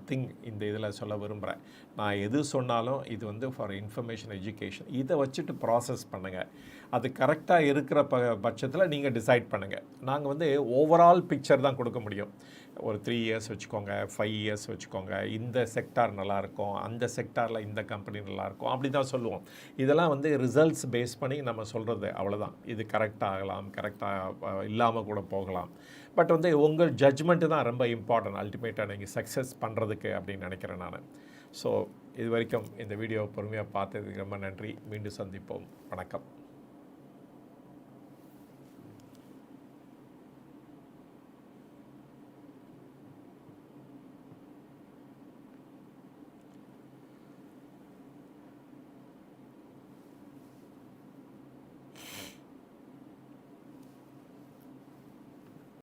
திங் இந்த இதில் சொல்ல விரும்புகிறேன். நான் எது சொன்னாலும் இது வந்து ஃபார் இன்ஃபர்மேஷன் எஜுகேஷன். இதை வச்சுட்டு ப்ராசஸ் பண்ணுங்கள். அது கரெக்டாக இருக்கிற பட்சத்தில் நீங்கள் டிசைட் பண்ணுங்கள். நாங்கள் வந்து ஓவரால் பிக்சர் தான் கொடுக்க முடியும். ஒரு 3 இயர்ஸ் வச்சுக்கோங்க, 5 இயர்ஸ் வச்சுக்கோங்க, இந்த செக்டார் நல்லாயிருக்கும், அந்த செக்டாரில் இந்த கம்பெனி நல்லாயிருக்கும், அப்படி தான் சொல்லுவோம். இதெல்லாம் வந்து ரிசல்ட்ஸ் பேஸ் பண்ணி நம்ம சொல்கிறது, அவ்வளோதான். இது கரெக்டாக ஆகலாம், கரெக்டாக இல்லாமல் கூட போகலாம். பட் வந்து உங்கள் ஜட்ஜ்மெண்ட்டு தான் ரொம்ப இம்பார்ட்டன்ட் அல்டிமேட்டாக நீங்கள் சக்ஸஸ் பண்ணுறதுக்கு அப்படின்னு நினைக்கிறேன் நான். ஸோ இது வரைக்கும் இந்த வீடியோ பொறுமையாக பார்த்ததுக்கு ரொம்ப நன்றி. மீண்டும் சந்திப்போம். வணக்கம்.